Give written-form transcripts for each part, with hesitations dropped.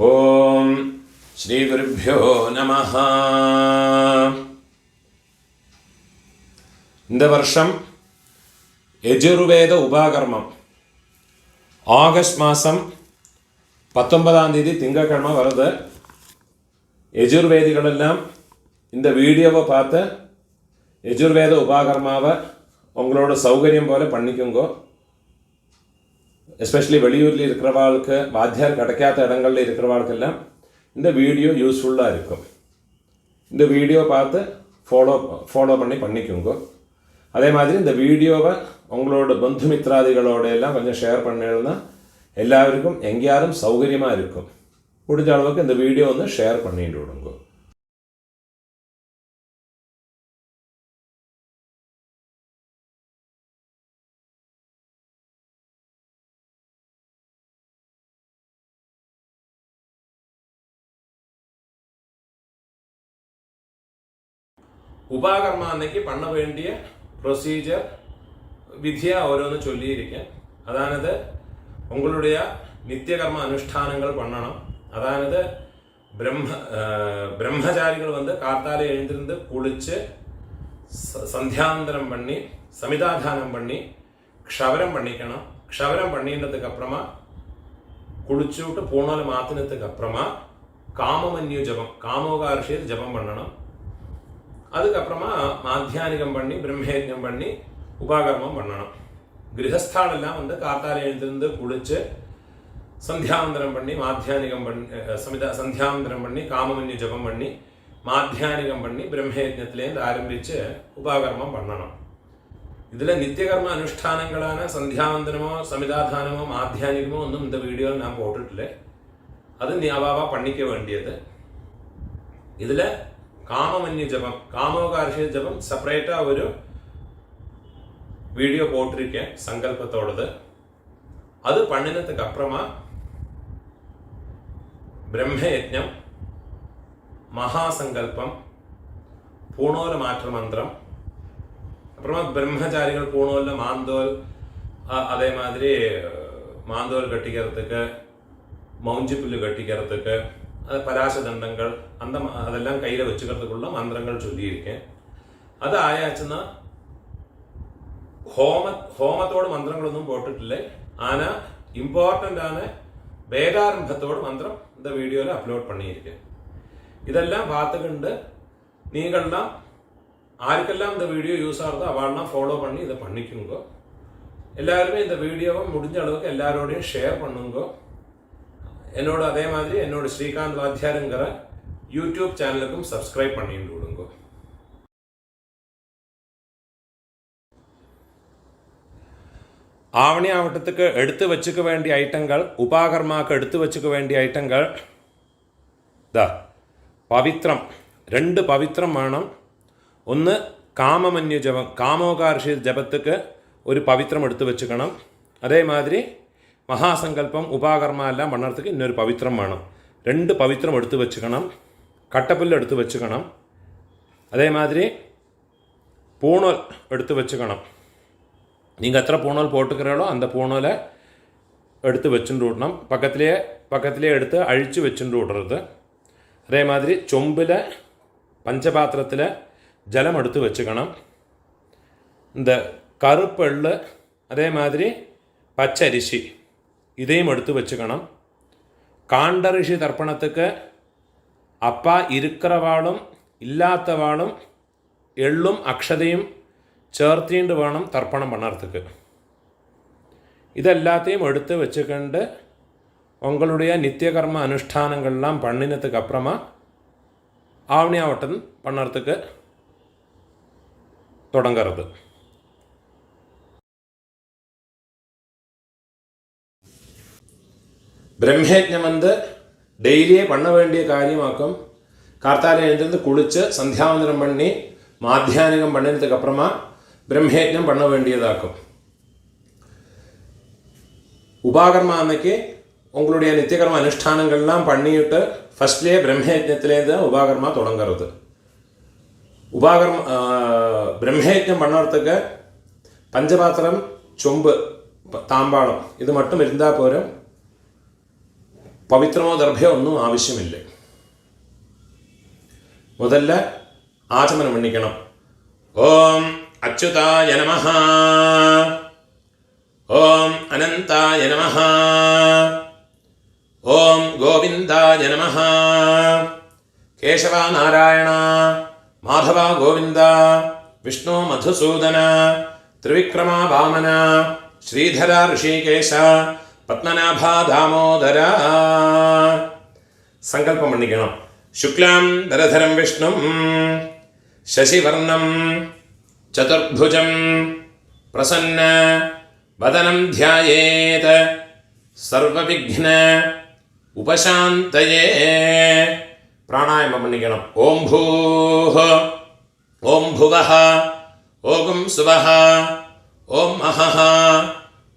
ஓம் ஸ்ரீ குருப்யோ நமஹ. இந்த வருஷம் யஜுர்வேத உபாகர்மம் ஆகஸ்ட் மாதம் 19ஆம் தேதி திங்கட்கிழமை வருது. யஜுர்வேதிகளெல்லாம் இந்த வீடியோவை பார்த்து யஜுர்வேத உபாகர்மாவை உங்களோட சௌகரியம் போல பண்ணிக்கோங்க. எஸ்பெஷலி வெளியூரில் இருக்கிறவாளுக்கு, வாத்தியார் கிடைக்காத இடங்களில் இருக்கிறவாளுக்கெல்லாம் இந்த வீடியோ யூஸ்ஃபுல்லாக இருக்கும். இந்த வீடியோ பார்த்து ஃபாலோ பண்ணிக்கோங்க. அதே மாதிரி இந்த வீடியோவை உங்களோட பந்து மித்ராதிகளோட எல்லாம் கொஞ்சம் ஷேர் பண்ணினா எல்லாருக்கும் எங்கேயாரும் சௌகரியமாக இருக்கும். முடிஞ்ச அளவுக்கு இந்த வீடியோ வந்து ஷேர் பண்ணிட்டு விடுங்க. உபாகர்மா அன்னைக்கு பண்ண வேண்டிய ப்ரொசீஜர் விதியாக ஓരോന്ന് ചൊല്ലിയിരിക്കുക. അതായത് உங்களுடைய நித்தியகர்ம அனுஷ்டானங்கள் பண்ணணும். அதானது பிரம்மச்சாரிகள் வந்து காத்தாலே எழுந்திருந்து குளிச்சு சந்தியாந்தரம் பண்ணி சமிதாதானம் பண்ணி க்ஷவரம் பண்ணிக்கணும். க்ஷவரம் பண்ணினதுக்கு அப்புறமா குளிச்சு விட்டு பூணால் மாற்றினதுக்கு அப்புறமா காமமன்யு ஜபம், காமோகார்ஷியர் ஜபம் பண்ணணும். அதுக்கப்புறமா மாத்தியானிகம் பண்ணி பிரம்மயஜம் பண்ணி உபாகர்மம் பண்ணணும். கிரகஸ்தாலெல்லாம் வந்து காத்தால எழுந்திருந்து குளிச்சு சந்தியாவந்தனம் பண்ணி மாத்தியானிகம் பண்ணி சந்தியாவந்தனம் பண்ணி காமமன்யு ஜபம் பண்ணி மாத்தியானிகம் பண்ணி பிரம்மயஜத்திலேருந்து ஆரம்பித்து உபாகர்மம் பண்ணணும். இதில் நித்தியகர்ம அனுஷ்டானங்களான சந்தியாவந்தனமோ சமிதாதானமோ மாத்தியானிகமோ ஒன்றும் இந்த வீடியோவில் நான் போட்டுட்டில்ல. அது ஞாபகமாக பண்ணிக்க வேண்டியது. இதில் காமமன்யு ஜபம், காமோகார்ஷிய ஜபம் செப்பரேட்டாக ஒரு வீடியோ போட்டிருக்கேன் சங்கல்பத்தோடது. அது பண்ணினதுக்கு அப்புறமா பிரம்மயஜம், மகாசங்கல்பம், பூணோல மாற்ற மந்திரம், அப்புறமா பிரம்மச்சாரிகள் பூணோல்ல மாந்தோல், அதே மாதிரி மாந்தோல் கட்டிக்கிறதுக்கு, மௌஞ்சி புல்லு கட்டிக்கிறதுக்கு, அது பராசதண்டங்கள் அதெல்லாம் கையில் வச்சுக்கிறதுக்குள்ள மந்திரங்கள் சொல்லியிருக்கேன். அது ஆயாச்சுன்னா ஹோமத்தோட மந்திரங்களொന്നും போட்டுட்டில்லை. ஆனால் இம்பார்ட்டൻ്றான வேதாரம்பத்தோட மந்திரம் இந்த வீடியோவில் அப்லோட் பண்ணியிருக்கேன். இதெல்லாம் பார்த்துக்கிண்டு நீங்கள்லாம் ஆருக்கெல்லாம் இந்த வீடியோ யூஸ் ஆகுதோ அவள்லாம் ஃபாலோ பண்ணி இதை பண்ணிக்குங்க. எல்லாருமே இந்த வீடியோவை முடிஞ்ச அளவுக்கு எல்லாரோடையும் ஷேர் பண்ணுங்க. என்னோட அதே மாதிரி என்னோட ஸ்ரீகாந்த் வாத்தியாருங்கிற யூடியூப் சேனலுக்கும் சப்ஸ்கிரைப் பண்ணிட்டு விடுங்க. ஆவணி ஆவட்டத்துக்கு எடுத்து வச்சுக்க வேண்டிய ஐட்டங்கள், உபாகர்மாவுக்கு எடுத்து வச்சுக்க வேண்டிய ஐட்டங்கள் பவித்ரம், 2 பவித்ரம் வேணும். ஒன்று காமமன்யு ஜபம், காமோகார்ஷி ஜபத்துக்கு ஒரு பவித்ரம் எடுத்து வச்சுக்கணும். அதே மாதிரி மகாசங்கல்பம் உபாகர்மா எல்லாம் பண்ணுறதுக்கு இன்னொரு பவித்ரம் வேணும். 2 பவித்ரம் எடுத்து வச்சுக்கணும். கட்டப்புல் எடுத்து வச்சுக்கணும். அதே மாதிரி பூணோல் எடுத்து வச்சுக்கணும். நீங்கள் எத்தனை பூணோல் போட்டுக்கிறீங்களோ அந்த பூணோலை எடுத்து வச்சுட்டு விடணும். பக்கத்திலே எடுத்து அழித்து வச்சுட்டு விடுறது. அதே மாதிரி சொம்பில் பஞ்சபாத்திரத்தில் ஜலம் எடுத்து வச்சுக்கணும். இந்த கருப்பெள்ளு, அதே மாதிரி பச்சரிசி இதையும் எடுத்து வச்சுக்கணும். காண்டரிஷி தர்ப்பணத்துக்கு அப்பா இருக்கிறவாளும் இல்லாதவாளும் எள்ளும் அக்ஷதையும் ചേർത്തിണ്ട് വേണം തർപ്പണം பண்ணறதுக்கு. இதெல்லாத்தையும் எடுத்து வச்சுக்கிண்டு உங்களுடைய நித்தியகர்ம அனுஷ்டானங்கள்லாம் பண்ணினதுக்கு அப்புறமா ஆவணியாவட்டம் பண்ணறதுக்கு தொடங்கிறது. பிரம்மயஜம் வந்து டெய்லியே பண்ண வேண்டிய காரியமாக்கும். கார்த்தாலே எழுந்திருந்து குளித்து சந்தியாவந்தனம் பண்ணி மாத்தியானிகம் பண்ணினதுக்கு அப்புறமா பிரம்மயஜம் பண்ண வேண்டியதாக்கும். உபாகர்மா அன்னைக்கு உங்களுடைய நித்தியகர்ம அனுஷ்டானங்கள்லாம் பண்ணிவிட்டு ஃபஸ்ட்லேயே பிரம்மயஜத்திலேருந்து உபாகர்மா தொடங்கிறது. பிரம்மயஜம் பண்ணுறதுக்கு பஞ்சபாத்திரம், சொம்பு, தாம்பாளம் இது மட்டும் இருந்தால் போதும். പവിത്രമോ ദർഭയോ ഒന്നും ആവശ്യമില്ല. മുതല്ല ആചമനം എണ്ണിക്കണം. ഓം അച്യുതായ നമഃ, ഓം അനന്തായ നമഃ, ഓം ഗോവിന്ദായ നമഃ, കേശവ നാരായണ, മാധവ ഗോവിന്ദ, വിഷ്ണു മധുസൂദന, ത്രിവിക്രമ വാമന, ശ്രീധര ഋഷികേശ, പത്മനാഭ ദാമോദര. സങ്കല്പം എണ്ണിക്കണം. ശുക്ലാം ദരധരം വിഷ്ണും ശശിവർണം ചതുർഭുജം പ്രസന്ന വദനം ധ്യായേത് സർവവിഘ്ന ഉപശാന്തയേ. പ്രാണായാമം എണ്ണിക്കണം. ഓം ഭൂഃ, ഓം ഭുവഃ, ഓം സുവഃ, ഓം അഹഃ,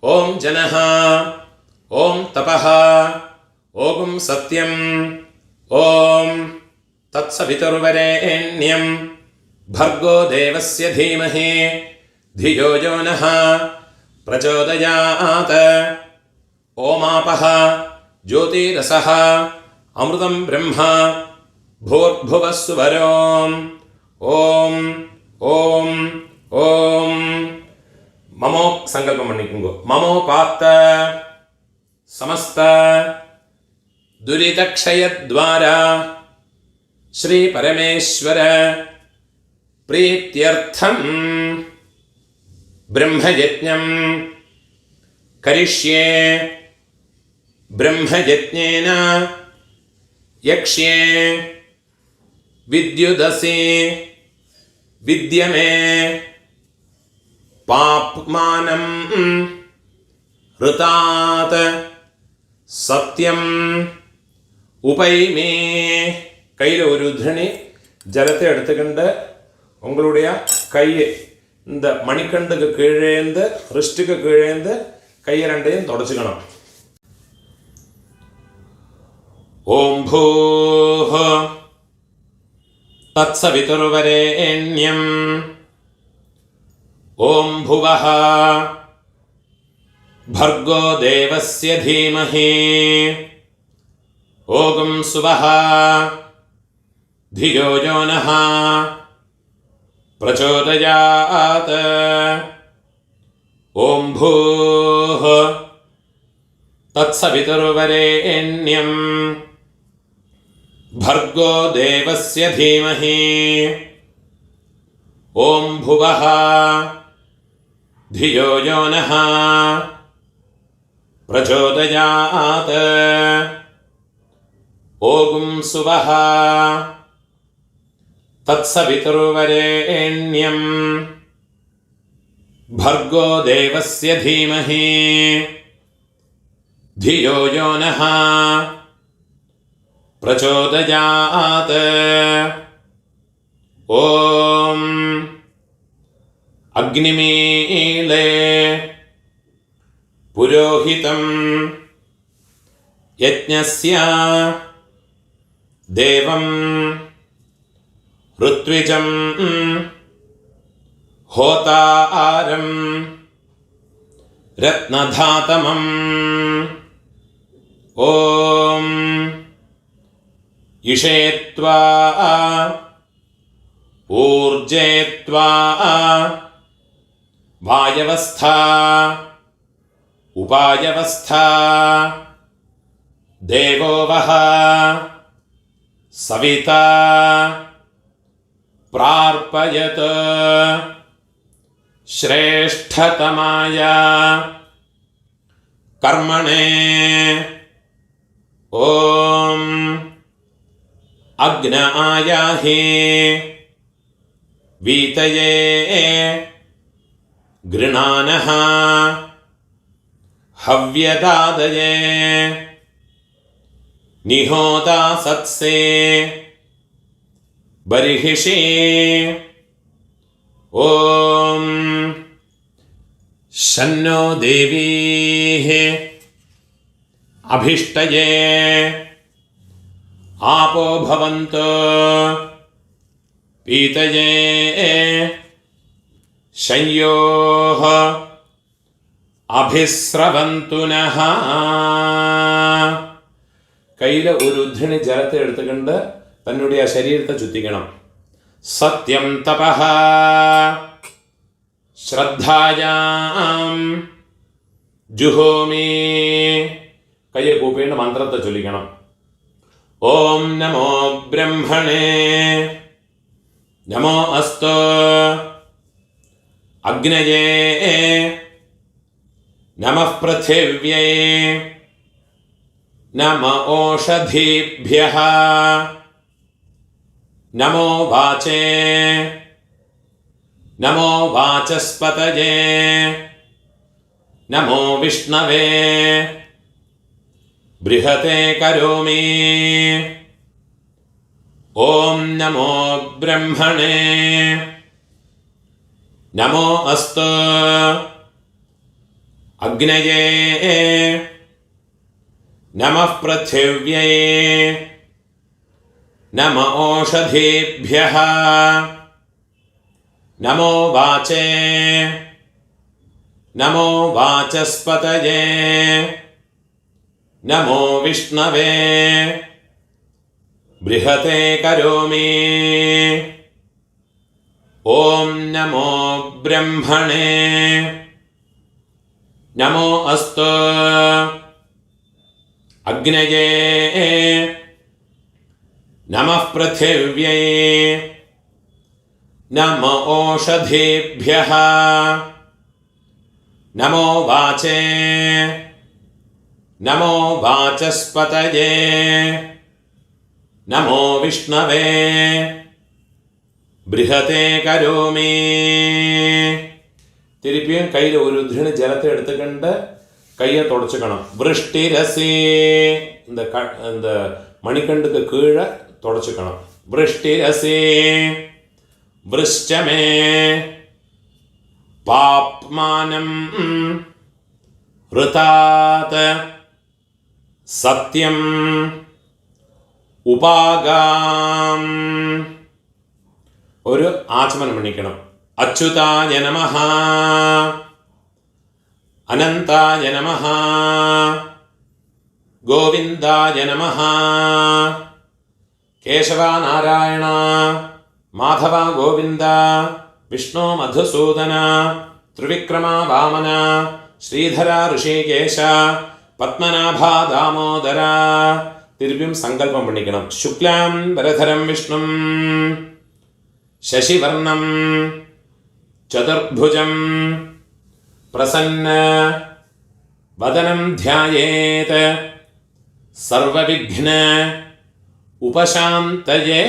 ഓം ജനഃ, ഓം തപഃ, ഓം സത്യം, ഓം തത്സവിതുർവരേണ്യം ഭർഗോ ദേവസ്യ ധീമഹി ധിയോ യോ നഃ പ്രചോദയാത്. ഓമാപഃ ജ്യോതിരസഃ അമൃതം ബ്രഹ്മ ഭൂർഭുവഃ സുവരോം. ഓം ഓം ഓം. മമോ സങ്കല്പം മണ്ണിക്കുമ്പോൾ മമോപാത്ത സമസ്ത ദുരിതക്ഷയദ്വാര ശ്രീ പരമേശ്വര പ്രീത്യർത്ഥം ബ്രഹ്മയജ്ഞം കരിഷ്യേ. ബ്രഹ്മയജ്ഞേന യക്ഷ്യേ വിദ്യുദസി വിദ്യമേ പാപ്മാനം ഋതാത് സത്യം ഉപൈമേ. கையில் ஒரு உதிரணி ஜலத்தை எடுத்துக்கிண்டு உங்களுடைய கையை இந்த மணிக்கண்டுக்கு கீழேந்து ரிஸ்ட்டுக்கு கீழேந்து கையை ரெண்டையும் தொடச்சிக்கணும். ஓம் பூஹ தத்சவிதுர்வரேண்யம், ஓம் புவஹ भर्गो देवस्य धीमहि ओम सुवः धियो यो नः प्रचोदयात्. ओम भूः तत्सवितुर्वरेण्यं भर्गो देवस्य धीमहि ओम भुवः धियो यो नः प्रचोदयात्. ओम सुवः तत्सवितुर्वरेण्यं भर्गो देवस्य धीमहि धियो यो नः प्रचोदयात्. ओम अग्निमीले पुरोहितं यज्ञस्य देवं ऋत्विजं होतारं रत्नधातमं. ओम इषेत्वा ऊर्जेत्वा वायवस्था उपायवस्था देवो वः सविता प्रार्पयत श्रेष्ठतमाय कर्मणे. ओम अग्न आयाहि वीतये गृणानः हव्यदादये निहोता सत्से बर्हिषि. ओम शन्नो देवीः अभिष्टये आपो भवन्तु पीतये शंयोः अभिस्रवन्तु नः. കയ്യിൽ ഒരു ഉദ്ധരണി ജലത്തെ എടുത്തുകൊണ്ട് തന്നുடைய ആ ശരീരത്തെ ചുറ്റിക്കണം. സത്യം തപഃ ശ്രദ്ധായാം ജുഹോമി. കയ്യെ കൂപ്പിയിട്ട് മന്ത്രത്തെ ചൊല്ലിക്കണം. ഓം നമോ ബ്രഹ്മണേ നമോ അസ്തു അഗ്നയേ നമഃ പൃഥിവ്യൈ നമ ഓഷധീഭ്യഃ നമോ വാചേ നമോ വാചസ്പതയേ നമോ വിഷ്ണവേ ബൃഹതേ കരോമി. ഓം നമോ ബ്രഹ്മണേ നമോ അസ്തു അഗ്നയേ നമഃ പൃഥിവ്യൈ നമ ഓഷധീഭ്യഃ നമോ വാചേ നമോ വാചസ്പതയേ നമോ വിഷ്ണവേ ബൃഹതേ കരോമി. ഓം നമോ ബ്രഹ്മണേ നമോ അസ്തു അഗ്നയേ നമഃ പൃഥിവ്യൈ നമ ഓഷധീഭ്യഃ നമോ വാചേ നമോ വാചസ്പതയേ നമോ വിഷ്ണവേ ബൃഹതേ കരോമി. തിരുപ്പിയും കയ്യിൽ ഒരു ഉദ്ധരണി ജലത്തെ എടുത്തുകൊണ്ട് കയ്യെ തുടച്ചുക്കണം. വൃഷ്ടിരസി இந்த மணிக்கண்டுக்கு கீழே தொடச்சுக்கணும். விருஷ்டிரசி விருஷ்டமே பாப்மானம் ருதாத் சத்யம் உபாகாம். ഒരു ആചമനം പണിക്കണം. അച്യുതായ നമഃ അനന്തായ നമഃ ഗോവിന്ദായ നമഃ കേശവ നാരായണ മാധവ ഗോവിന്ദ വിഷ്ണു മധുസൂദന ത്രിവിക്രമ വാമന ശ്രീധര ഋഷികേശ പത്മനാഭ ദാമോദര. തിരുപ്പിയും സങ്കല്പം പണിക്കണം. ശുക്ലാം വരധരം വിഷ്ണും ശശിവർണം ചതുർഭുജം പ്രസന്ന വദനം ധ്യായേത് സർവവിഘ്ന ഉപശാന്തയേ.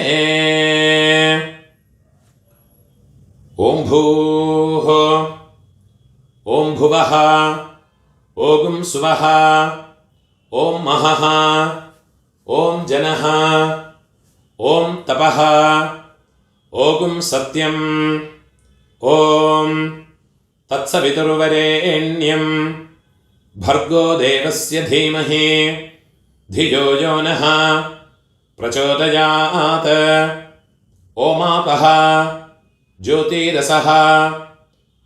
ഓം ഭൂഃ ഓം ഭുവഃ ഓം സുവഃ ഓം മഹഃ ഓം ജനഃ ഓം തപഃ ഓം സത്യം ഓം തത്സവിതുർവരേണ്യം ഭർഗോ ദേവസ്യ ധീമഹി ധിയോ യോ നഃ പ്രചോദയാത്. ഓമാപഃ ജ്യോതിരസഃ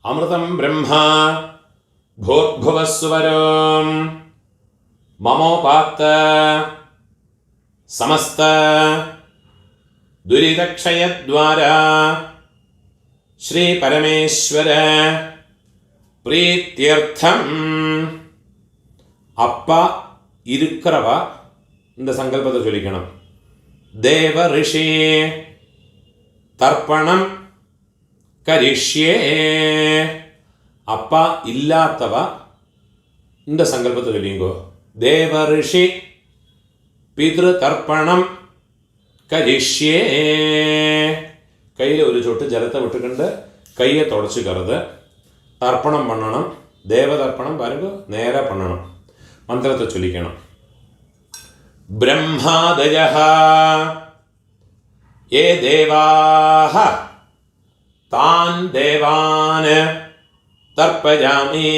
അമൃതം ബ്രഹ്മ ഭൂർഭുവസ്സുവരോം മമോപാത്ത സമസ്ത ദുരിതക്ഷയദ്വാരാ ശ്രീ പരമേശ്വര പ്രീത്യർത്ഥം. அப்பா இருக்கிறவா இந்த சங்கல்பத்தை சொல்லிக்கணும். தேவ ரிஷி தர்ப்பணம் கரிஷ்யே. அப்பா இல்லாதவா இந்த சங்கல்பத்தை சொல்லிங்கோ. தேவ ரிஷி பித்ரு தர்ப்பணம் கரிஷ்யே. கையில் ஒரு சொட்டு ஜலத்தை விட்டுக்கொண்டு கையை தொடச்சிக்கிறது. தர்ப்பணம் பண்ணணும். தேவ தர்ப்பணம் பாருங்க நேராக பண்ணணும். மந்திரத்தை சொல்லிக்கணும். பிரம்மாதயः ஏ தேவாः தான் தேவான் தர்ப்பயாமி.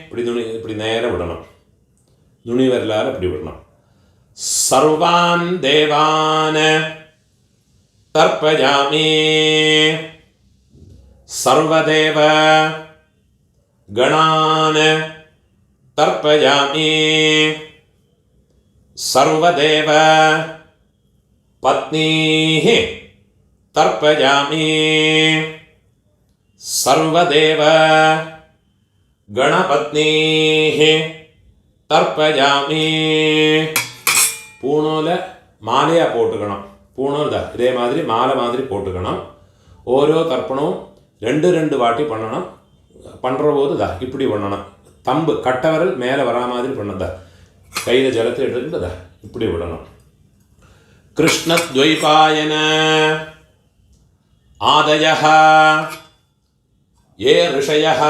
இப்படி நேராக விடணும். நுனி வரலாறு இப்படி விடணும். சர்வான் தேவான் தர்ப்பயாமி. சர்வதேவ கணான் தர்ப்பயாமி. सर्वदेव पत्नीः तर्पयामि सर्वदेव गणपत्नीः तर्पयामि பூணூல மாலையாக போட்டுக்கணும். பூணூல் தான் இதே மாதிரி மாலை மாதிரி போட்டுக்கணும். ஓரோ தர்ப்பணமும் 2 வாட்டி பண்ணணும். பண்ணுற போது தான் இப்படி பண்ணணும். தம்பு கட்டவரல் மேலே வரா மாதிரி பண்ணதா கையில் ஜலத்தை எடுத்துக்கிட்டு இப்படி விடணும். கிருஷ்ணத்வைபாயன ஆதயः ये ऋषयः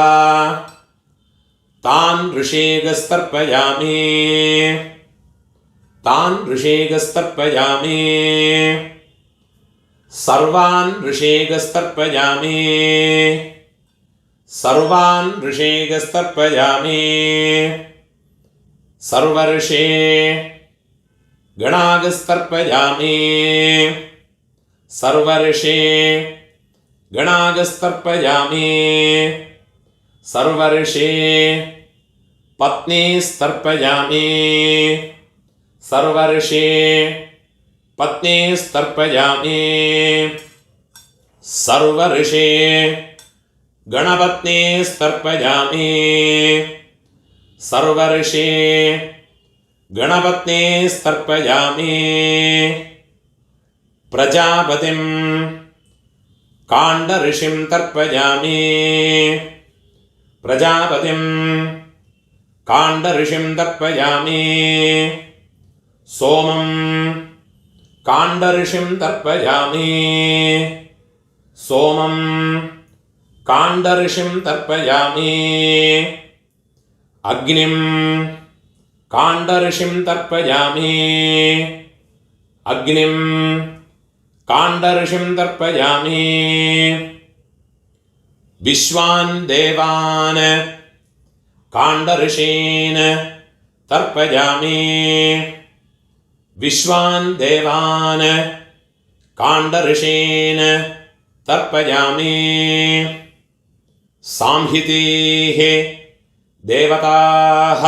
तान् ऋषेगस्तर्पयामि तान् ऋषेगस्तर्पयामि सर्वान् ऋषेगस्तर्पयामि सर्वान् ऋषेगस्तर्पयामि सर्वर्षे गणागस्तर्पयामि सर्वर्षे गणागस्तर्पयामि सर्वर्षे पत्नीस्तर्पयामि सर्वर्षे पत्नीस्तर्पयामि सर्वर्षे गणपत्नीस्तर्पयामि सर्वर्षे गणपत्नीस्तर्पयामि प्रजापतिं काण्डऋषिं तर्पयामि प्रजापतिं काण्डऋषिं तर्पयामि सोमं काण्डऋषिं तर्पयामि सोमं काण्डऋषिं तर्पयामि अग्निं काण्डऋषिं तर्पयामि अग्निं काण्डऋषिं तर्पयामि विश्वान् देवान् काण्डऋषीन् तर्पयामि विश्वान् देवान् काण्डऋषीन् तर्पयामि सांहितीः देवताः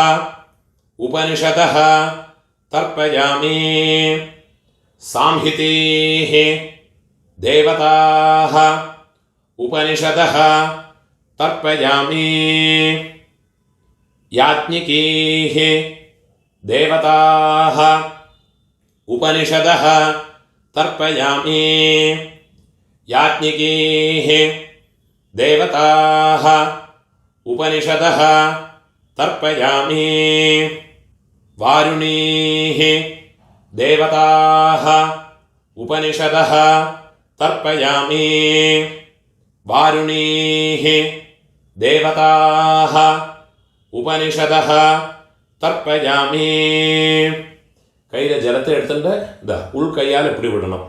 उपनिषदः तर्पयामि सांहितीः देवताः उपनिषदः तर्पयामि याज्ञिकीः देवताः उपनिषदः तर्पयामि याज्ञिकीः देवताः उपनिषदः तर्पयामि वारुणीः देवताः उपनिषदः तर्पयामि वारुणीः देवताः उपनिषदः तर्पयामि கையில் ஜலத்தை எடுத்துட்டு இந்த உள் கையால் இப்படி விடணும்.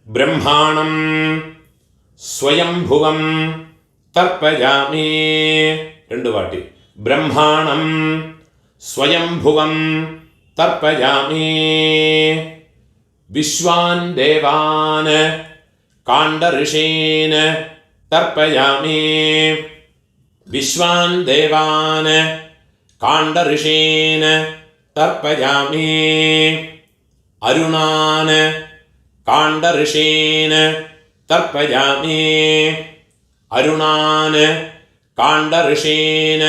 பிரம்மாணம் ஸ்வயம்புவம் தர்ப்பயாமி 2 வாட்டி. பிரம்மாணம் ஸ்வயம்புவம் தர்ப்பயாமி விஸ்வான் தேவான் காண்டऋषीन् तर्पयामि विश्वान् देवान् काण्डऋषीन् तर्पयामि अरुणान् काण्डऋषीन् तर्पयामि अरुणान् काण्डऋषीन्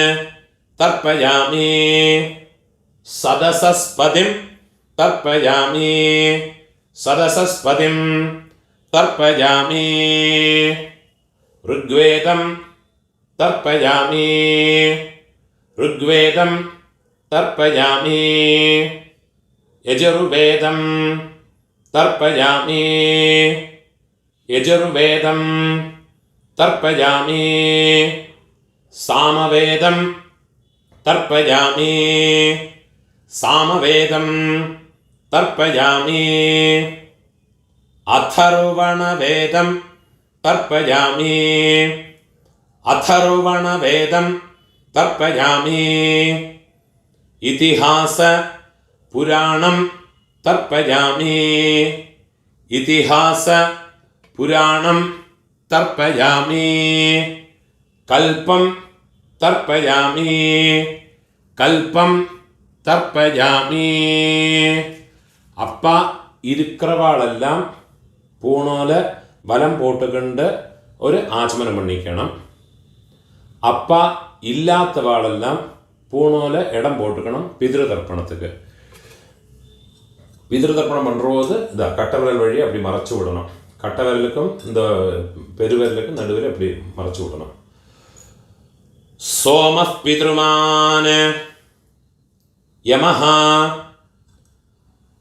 तर्पयामि सदसस्पतिं तर्पयामि सदसस्पतिं तर्पयामि ऋग्वेदं तर्पयामि ऋग्वेदं तर्पयामि यजुर्वेदं तर्पयामि यजुर्वेदं तर्पयामि सामवेदं तर्पयामि सामवेदं तर्पयामि अथर्वणवेदं तर्पयामि अथर्वणवेदं तर्पयामि इतिहास पुराणं तर्पयामि इतिहास पुराणं तर्पयामि कल्पं तर्पयामि कल्पं தர்ப்பயாமி. அப்பா இருக்கிறவாளெல்லாம் பூணோல வலம் போட்டுக்கொண்டு ஒரு ஆச்சமனம் பண்ணிக்கணும். அப்பா இல்லாதவாளெல்லாம் பூணோல இடம் போட்டுக்கணும் பிதிரு தர்ப்பணத்துக்கு. பிதிரு தர்ப்பணம் பண்ணும்போது இந்த கட்டவிரல் வழி அப்படி மறைச்சு விடணும். கட்டவிரலுக்கும் இந்த பெருவிரலுக்கும் நடுவில் அப்படி மறைச்சு விடணும். சோம பித்ருமான் யமஹ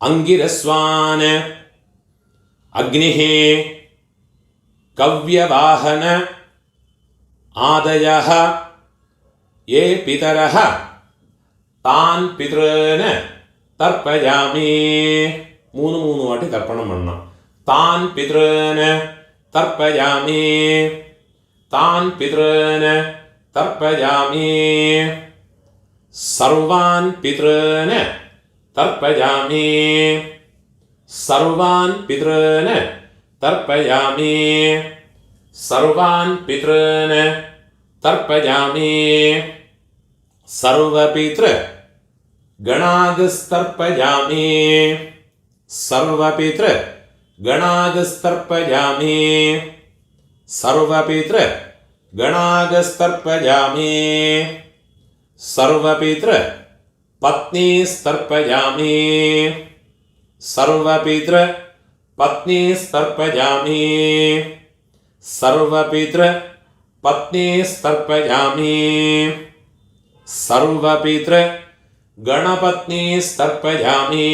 அங்கிரஸ்வான் அக்னிஹி கவ்யவாஹன ஆதயஹ ஏ பிதரஹ தான் பித்ருன தர்ப்பயாமி. மூணு வாட்டி தர்ப்பணம் பண்ணணும். தான் பித்ருன தர்ப்பயாமி, தான் பித்ருன தர்ப்பயாமி, சர்வான் பித்ருன தர்ப்பயாமி, சர்வான் பித்ருன தர்ப்பயாமி, சர்வான் பித்ருன தர்ப்பயாமி, சர்வபித்ரு கணாகஸ்தர்ப்பயாமி, சர்வபித்ரு கணாகஸ்தர்ப்பயாமி, சர்வபித்ரு கணாகஸ்தர்ப்பயாமி, சர்வபித்ரு பத்னிஸ்தர்ப்பயாமி, சர்வபித்ரு பத்னிஸ்தர்ப்பயாமி, சர்வபித்ரு பத்னிஸ்தர்ப்பயாமி, சர்வபித்ரு गणपत्नीस्तर्पयामि,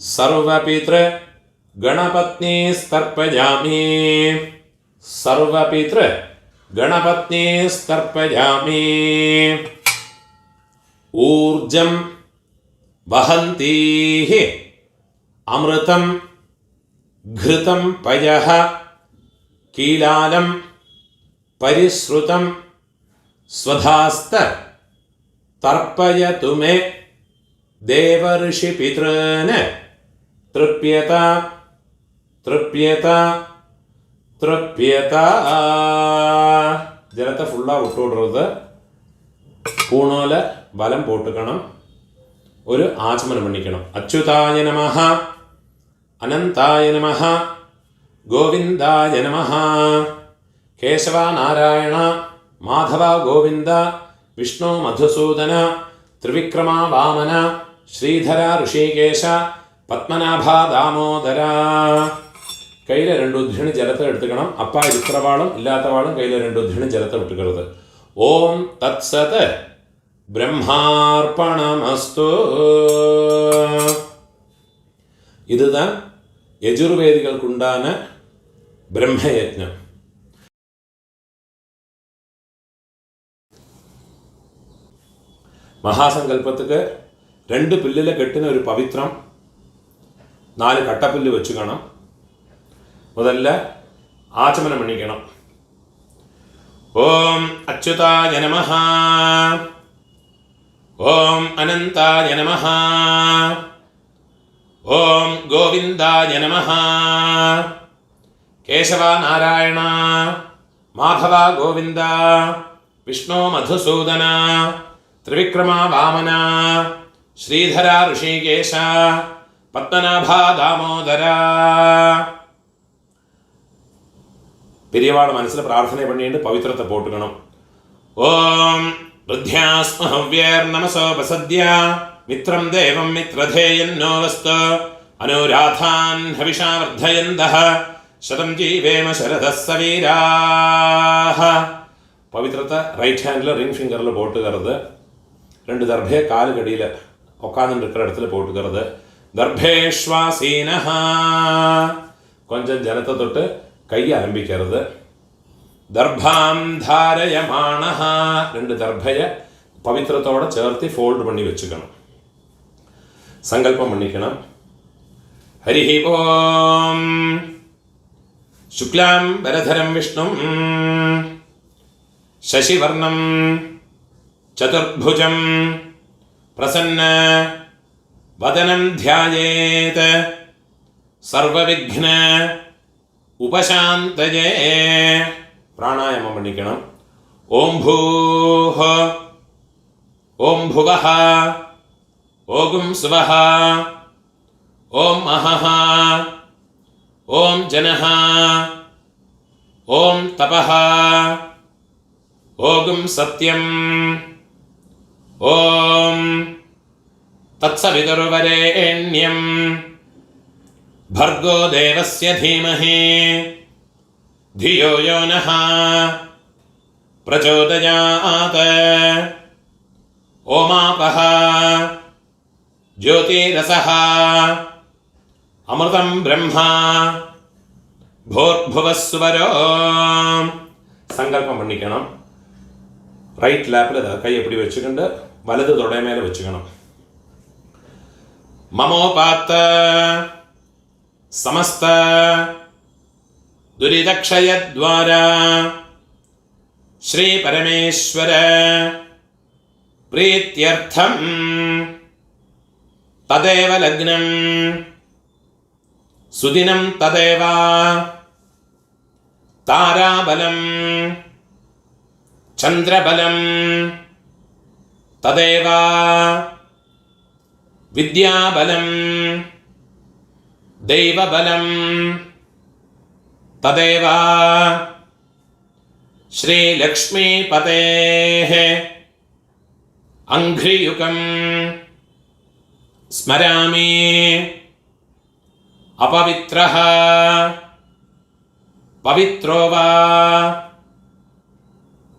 सर्वपितृ गणपत्नीस्तर्पयामि, सर्वपितृ गणपत्नीस्तर्पयामि. ऊर्जं वहन्तीः अमृतं घृतं पयः कीलालं परिश्रुतं स्वधास्त तर्पयतु मे देवर्षि पितॄन् तृप्यत तृप्यत तृप्यत. ജലത്തെ ഫുള്ളാக വിട്ടു വിടരുത്. പൂണോല ബലം പോട്ടുക്കണം. ഒരു ആചമനം പണിക്കണം. അച്യുതായ നമഃ, അനന്തായ നമഃ, ഗോവിന്ദായ നമഃ, കേശവ നാരായണ മാധവ ഗോവിന്ദ, വിഷ്ണു മധുസൂദന, ത്രിവിക്രമ വാമന, ശ്രീധര ഋഷികേശ, പത്മനാഭ ദാമോദര. കയ്യിൽ 2 ഉദ്ധിണി ജലത്തെ എടുത്തുക്കണം. അപ്പ ഇരിക്കുന്നവാളും ഇല്ലാത്തവാളും കയ്യിൽ 2 ഉദ്ധിണി ജലത്തെ വിട്ടുക്കരുത്. ഓം തത്സത് ബ്രഹ്മാർപ്പണമസ്തു. இதுதான் யஜுர்வேதிகளுக்குண்டான பிரம்மயஜ்ஞம். മഹാസങ്കല്പത്തിക്ക് 2 പുല്ലിലെ കെട്ടിന ഒരു പവിത്രം 4 കട്ടപ്പുല്ല് വെച്ചുക്കണം. മുതല്ല ആചമനം പണിക്കണം. ഓം അച്യുതായ നമഃ, ഓം അനന്തായ നമഃ, ഓം ഗോവിന്ദായ നമഃ, കേശവ നാരായണ മാധവ ഗോവിന്ദ, വിഷ്ണു മധുസൂദന, ത്രിവിക്രമ വാമന, ശ്രീധര ഋഷികേശ, പത്മനാഭ ദാമോദര. പെരിയവാട് മനസ്സിൽ പ്രാർത്ഥന പണിയുണ്ട്. പവിത്രത്തെ പോട്ടുക്കണം. ഓം വൃദ്ധ്യാസ്മഹവ്യേർനമസോപസദ്യ മിത്രം ദേവം മിത്രധേയന്നോ വസ്തു അനുരാധാൻ ഹവിഷാ വർദ്ധയന്തഃ ശതം ജീവേമ ശരദഃ സവീരാഃ. പവിത്രത്തെ റൈറ്റ് ഹാൻഡിൽ റിംഗ് ഫിംഗറിൽ പോട്ടുകരുത്. 2 ദർഭയെ കാലുകടിയിൽ ഒക്കാതും இருக்கிற இடத்துல போட்டுக்கிறது. ദർഭേശ്വാസീനഃ. கொஞ்சம் ജലത്തെ തൊട്ട് കൈ ആരംഭിക്കരുത്. ദർഭാം ധാരയമാണഃ. 2 ദർഭയെ പവിത്രത്തോടെ ചേർത്ത് ഫോൾഡ് പണി വെച്ചുക്കണം. സങ്കല്പം പണിക്കണം. ഹരി ഓം ശുക്ലാം വരധരം വിഷ്ണും ശശിവർണം ചതുർഭുജം പ്രസന്ന വദനം ധ്യായേത് സർവവിഘ്ന ഉപശാന്തയേ. പ്രാണായാമം പണിക്കണം. ഓം ഭൂഃ, ഓം ഭുവഃ, ओम सुवः ओम महः ओम जनः ओम तपः ओम सत्यम् ओम तत्सवितुर्वरेण्यं भर्गो देवस्य धीमहि धियो यो नः प्रचोदयात् ओमापः ज्योतिरसः अमृतं ब्रह्मा भूर्भुवस्वरो சங்கல்பம் பண்ணிக்கணும். ரைட் லேப்பில் கை எப்படி வச்சுக்கிண்டு வலது தொடை மேலே வச்சுக்கணும். மமோபாத்த समस्त दुरितक्षयद्वारा श्री परमेश्वर प्रीत्यर्थं तदेव लग्नं सुदिनं तदेव ताराबलं चंद्रबलं तदेव विद्याबलं दैवबलं तदेव श्रीलक्ष्मीपतेः अंघ्रियुगं स्मरामि अपवित्रः पवित्रो वा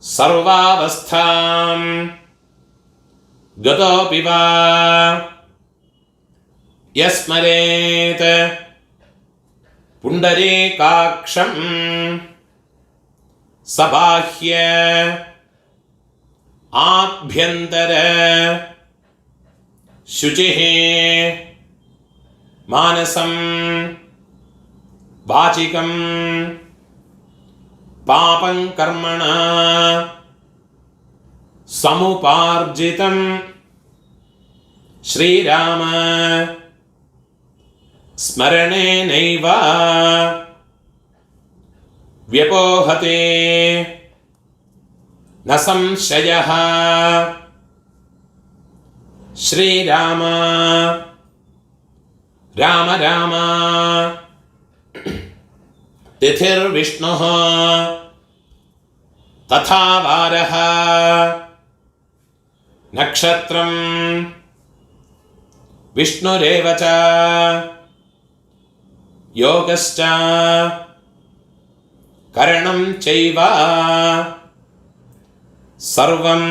सर्वावस्थां गतोऽपि वा यस्मरेत् पुण्डरीकाक्षं सबाह्य आभ्यन्तर शुचिः मानसं वाचिकं पापं कर्मणा समुपार्जितं श्रीराम स्मरणेनैव व्यपोहते न संशयः श्रीराम राम राम तिथिर्विष्णुः तथा वारः नक्षत्रं विष्णुरेव च योगश्च करणं चैव सर्वं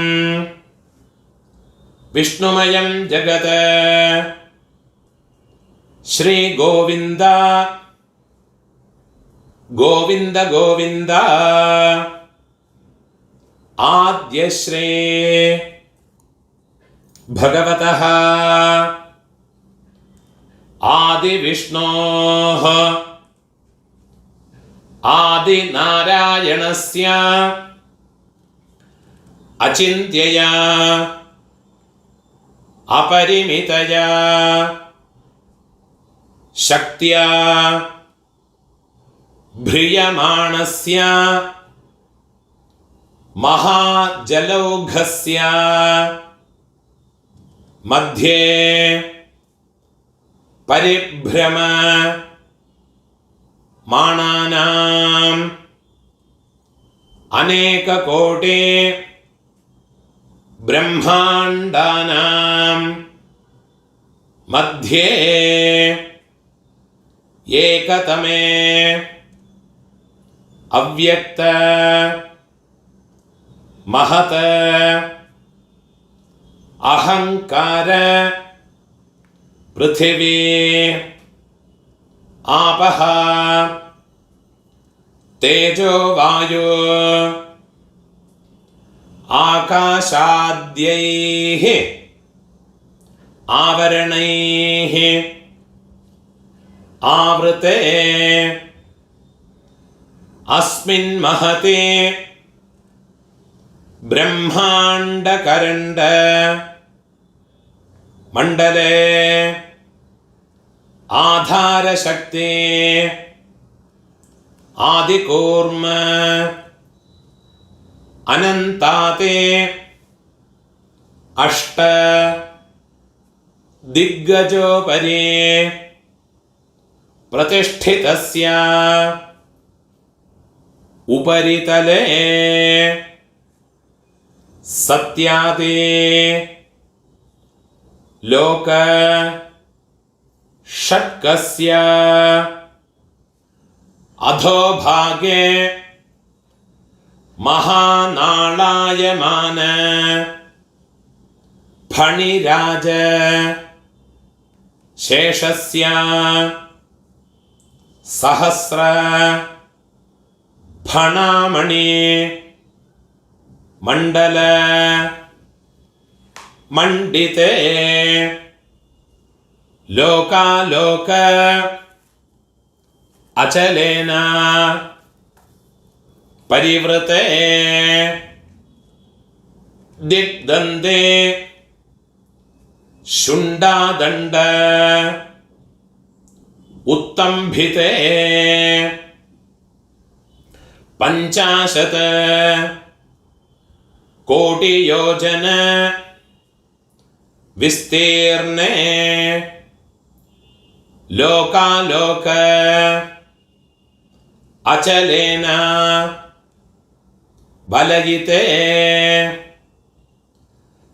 विष्णुमयं जगत् श्री गोविंद गोविंद गोविंद आद्यश्री भगवतः आदिविष्णोः आदिनारायणस्य अचिन्त्यया अपरिमितया शक्त्या भ्रियमाणस्य महाजलौघस्य मध्ये परिभ्रम मानानाम् अनेककोटि ब्रह्माण्डानां मध्ये एकतमे अव्यक्त महत अहंकार पृथिवी आपः तेजो वायु आकाशाद्यैः आवरणैः आवृते अस्मिन् महते ब्रह्माण्डकरण्ड मंडले आधारशक्ति आदिकूर्म अनंताते अष्ट ദിഗ്ഗജോപരി പ്രതിഷ്ഠിതസ്യ ഉപരിതലേ സത്യാദി ലോക ഷട്കസ്യ അധോഭാഗേ മഹാനാളായമാന ഫണിരാജ ശേഷസ്യ സഹസ്ര ഫണാമണി മണ്ഡല മണ്ഡിതേ ലോകാലോക അചലേന പരിവൃതേ ദിഗ്ദന്തേ ശുണ്ഡാദണ്ഡ ഉത്തംഭിതേ പഞ്ചാശത് കോടിയോജന വിസ്തീർണേ ലോകാലോക അചലേന ബലയിതേ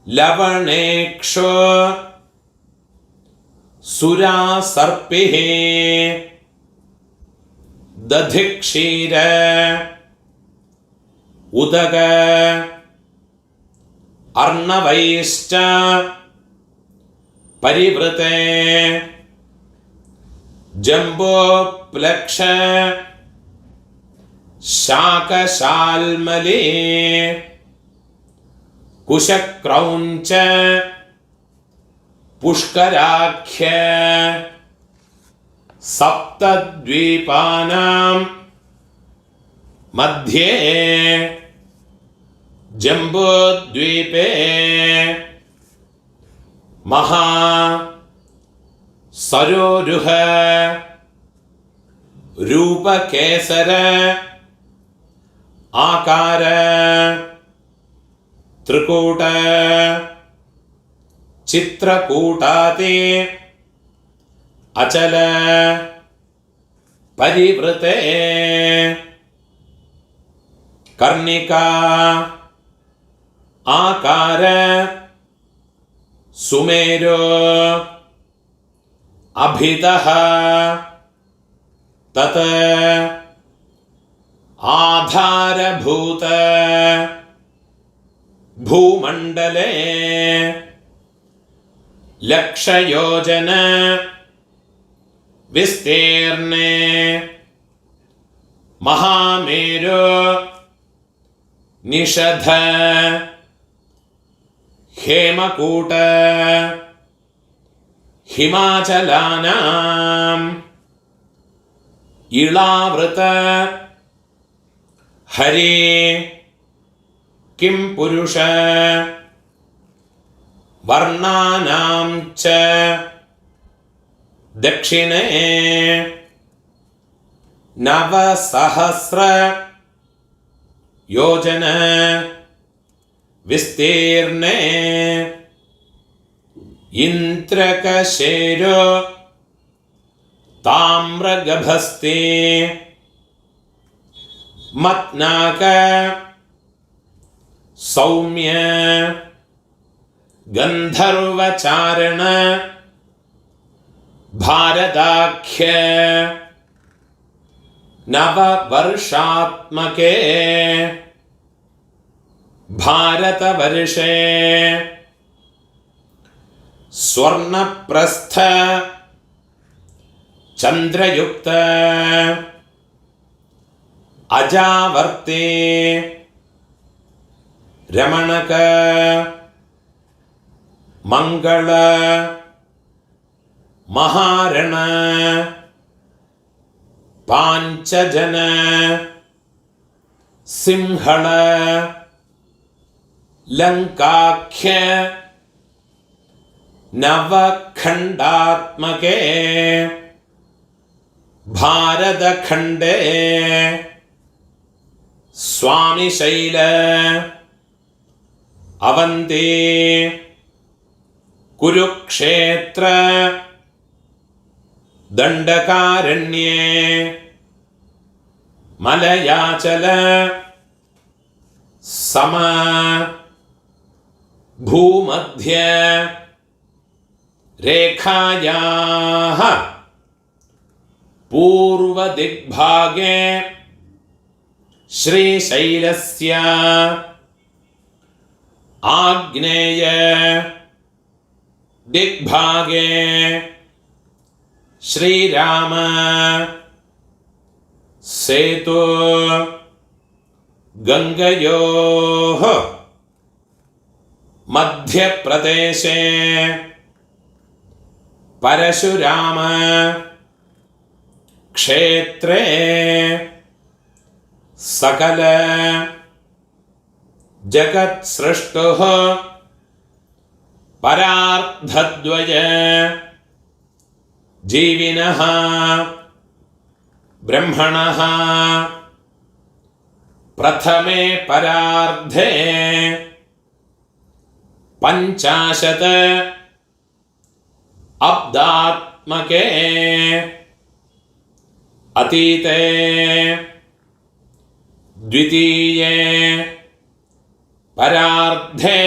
ലവണേക്ഷോ സുരാസർപ്പിഃ ദധിക്ഷീര ഉദക അർണവൈശ്ച പരിവൃതേ ജംബോപ്ലക്ഷ ശാകശാൽമലേ കുശക്രൗഞ്ച പുഷ്കരാഖ്യ സപ്തദ്വീപാനാം മധ്യേ ജംബോദ്വീപേ മഹാ സരോരുഹ രൂപകേസര ആകാര ത്രികൂട ചിത്രകൂടാതി അചല പരിവൃതേ കർണികാ ആകാര സുമേരോ അഭിതഃ തത് ആധാരഭൂത ഭൂമണ്ഡലേ ലക്ഷയോജന വിസ്തീർണേ മഹാമേരു നിഷധ ഹേമകൂട ഹിമാചലാനാം ഇളാവൃത ഹരേ കിം പുരുഷ വർണ്ണാനാം ച ദക്ഷിണേ നവസഹസ്ര യോജന വിസ്തീർണേ ഇന്ദ്രകശേരോ താമ്രഗഭസ്തേ മത്നാക സൗമ്യ ഗന്ധർവചാരണ ഭാരതാഖ്യ നവവർഷാത്മകേ ഭാരതവർഷേ സ്വർണപ്രസ്ഥ ചന്ദ്രയുക്ത അജാവർത്തേ രമണക മംഗള മഹാരണ പാഞ്ചജന സിംഹള ലങ്കാഖ്യ നവഖണ്ഡാത്മകേ ഭാരതഖണ്ഡേ സ്വാമിശൈല അവന്തേ कुरुक्षेत्र दंडकारण्ये मलयाचल सम भूमध्य रेखायाः पूर्वदिग्भागे श्रीशैलस्य आग्नेय दिग्भागे श्रीराम सेतु गंगयोः मध्यप्रदेशे परशुराम क्षेत्रे सकल जगत् सृष्टुः परार्धद्वय जीविनः ब्रह्मणः प्रथमे परार्धे 50 अब्दात्मके अतीते द्वितीये परार्धे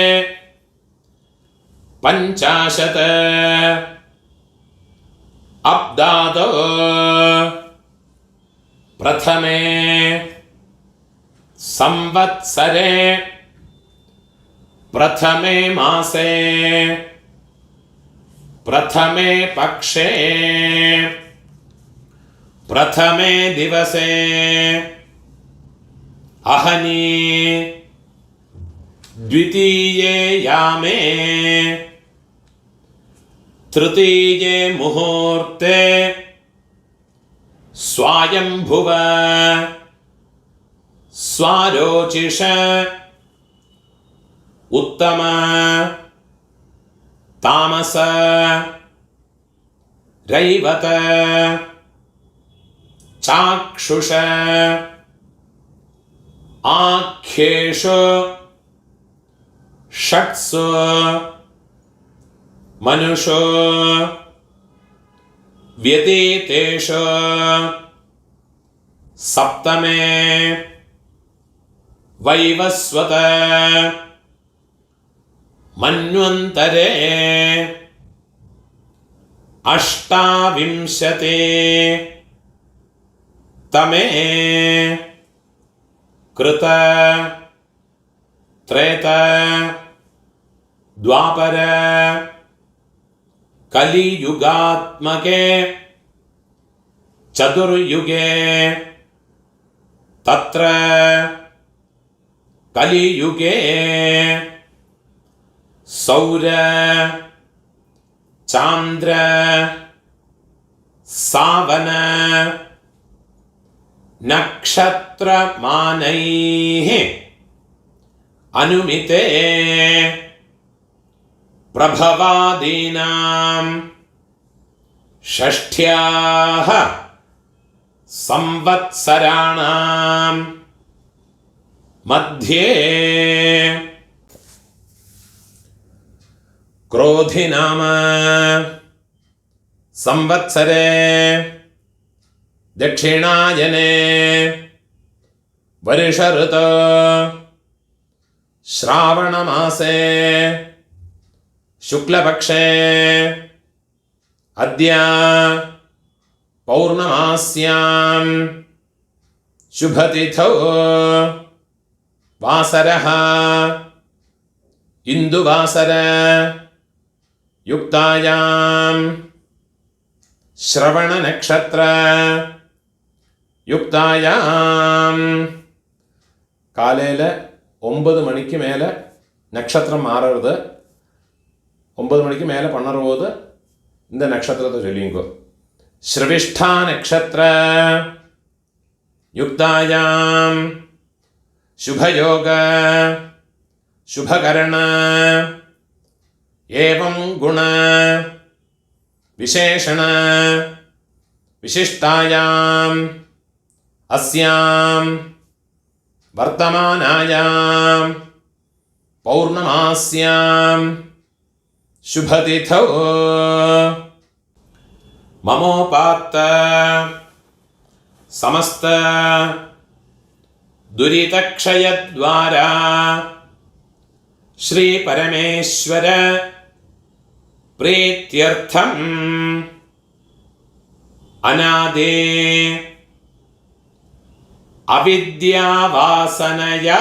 50 अब्दादो प्रथमे संवत्सरे प्रथमे मासे प्रथमे पक्षे प्रथमे दिवसे अहनी द्वितीये यामे तृतीये मुहूर्ते स्वायंभुव स्वारोचिष उत्तम तामस रैवत चाक्षुष आख्येषु षट्सु मनुषो व्यतीतेषु सप्तमे वैवस्वत मन्वन्तरे अष्टाविंशति तमे कृत त्रेत द्वापर कलियुगात्मके चतुर्युगे तत्र कलियुगे सौर चांद्र सावन नक्षत्रमानैः अनुमिते प्रभवादीनां षष्ठ्याः संवत्सराणां मध्ये क्रोधि नाम संवत्सरे दक्षिणायने वर्ष ऋतु श्रावण मासे शुक्लपक्षे अद्य पौर्णमास्यां शुभतिथौ वासरः इंदुवासर युक्तायां श्रवण नक्षत्र युक्तायां കാലയിൽ 9 മണിക്ക് മേലെ നക്ഷത്രം മാറരുത്. 9 മണിക്ക് മേലെ പണറുപോത് இந்த நட்சத்திரத்தை சொல்லிங்கோ. श्रविष्ठा नक्षत्र युक्तायां शुभयोग शुभकरण एवं गुण विशेषण विशिष्टायां अस्यां वर्तमानायां पौर्णमास्यां शुभतिथौ ममोपात्त समस्त दुरितक्षयद्वारा श्री परमेश्वर प्रीत्यर्थम् अनादि अविद्यावासनया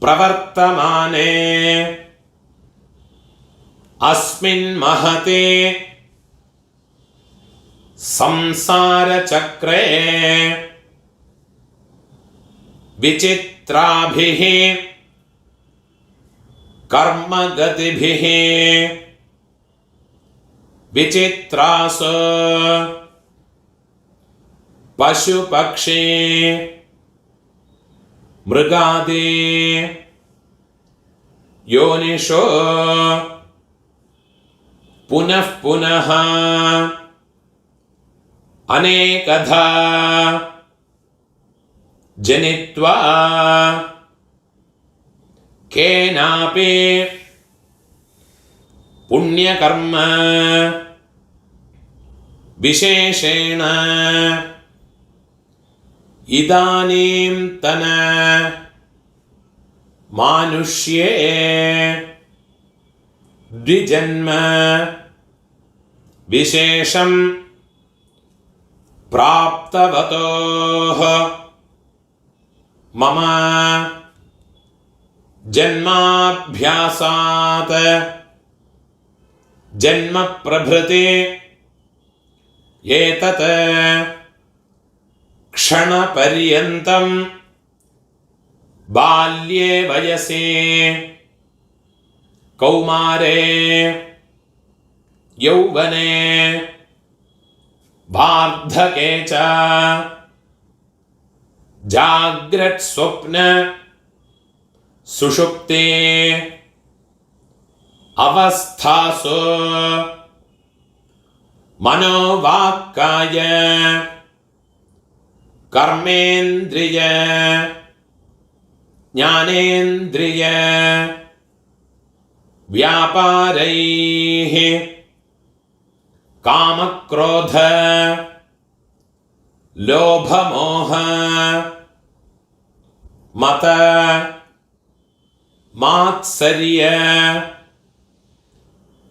प्रवर्तमाने अस्मिन् महते संसारचक्रे विचित्राभिः कर्मगतिभिः विचित्रासु पशुपक्षी मृगादि योनिषो पुनः पुनः अनेकधा जनित्वा केनापि पुण्यकर्म विशेषेण इदानीन्तन मानुष्ये द्विजन्म विशेषं प्राप्तवतोः मम जन्माभ्यासात् जन्म प्रभृति एतत् क्षणपर्यन्तं बाल्ये वयसि कौमारे यौवने वार्धके च जाग्रत् स्वप्न सुषुप्ते अवस्थासु मनोवाक्काय कर्मेन्द्रिय ज्ञानेन्द्रिय व्यापारैः कामक्रोध लोभमोह मत मात्सर्य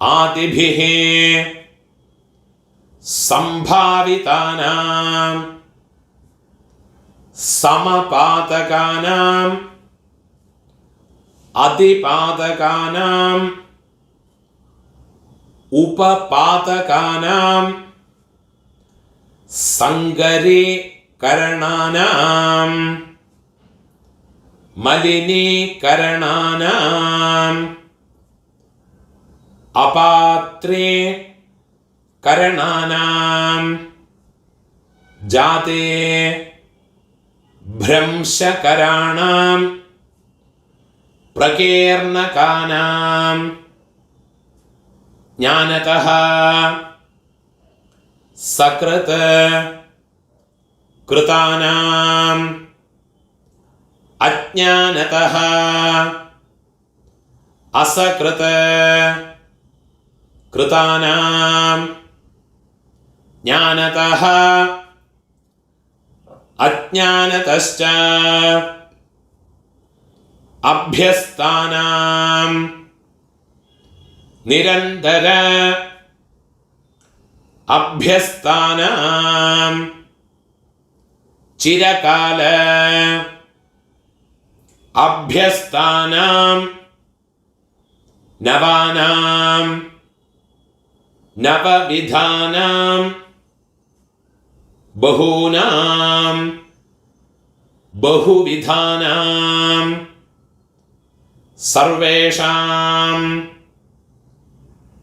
आदिभिः संभावितानां समपातकानां अधिपातकानां उपपातकानां संगरीकरणानां मलिनीकरणानां अपात्रीकरणानां जाते भ्रंशकराणां प्रकीर्णकानां ज्ञानतः सकृत कृतानां अज्ञानतः असकृत कृतानां ज्ञानतः अज्ञानतश्च अभ्यस्तानां निरन्तर अभ्यस्तानां चिरकाल अभ्यस्तानां नवानां नवविधानां बहूनां बहुविधानां सर्वेषां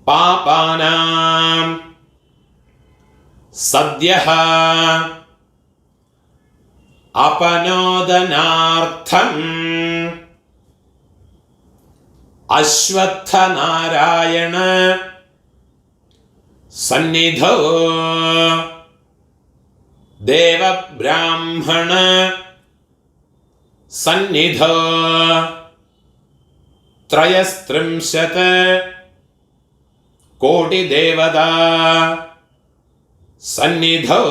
पापानां सद्यः अपनोदनार्थम् अश्वत्थनारायण सन्निधौ देवब्राह्मण सन्निधौ त्रयस्त्रिंशत् कोटिदेवता सन्निधौ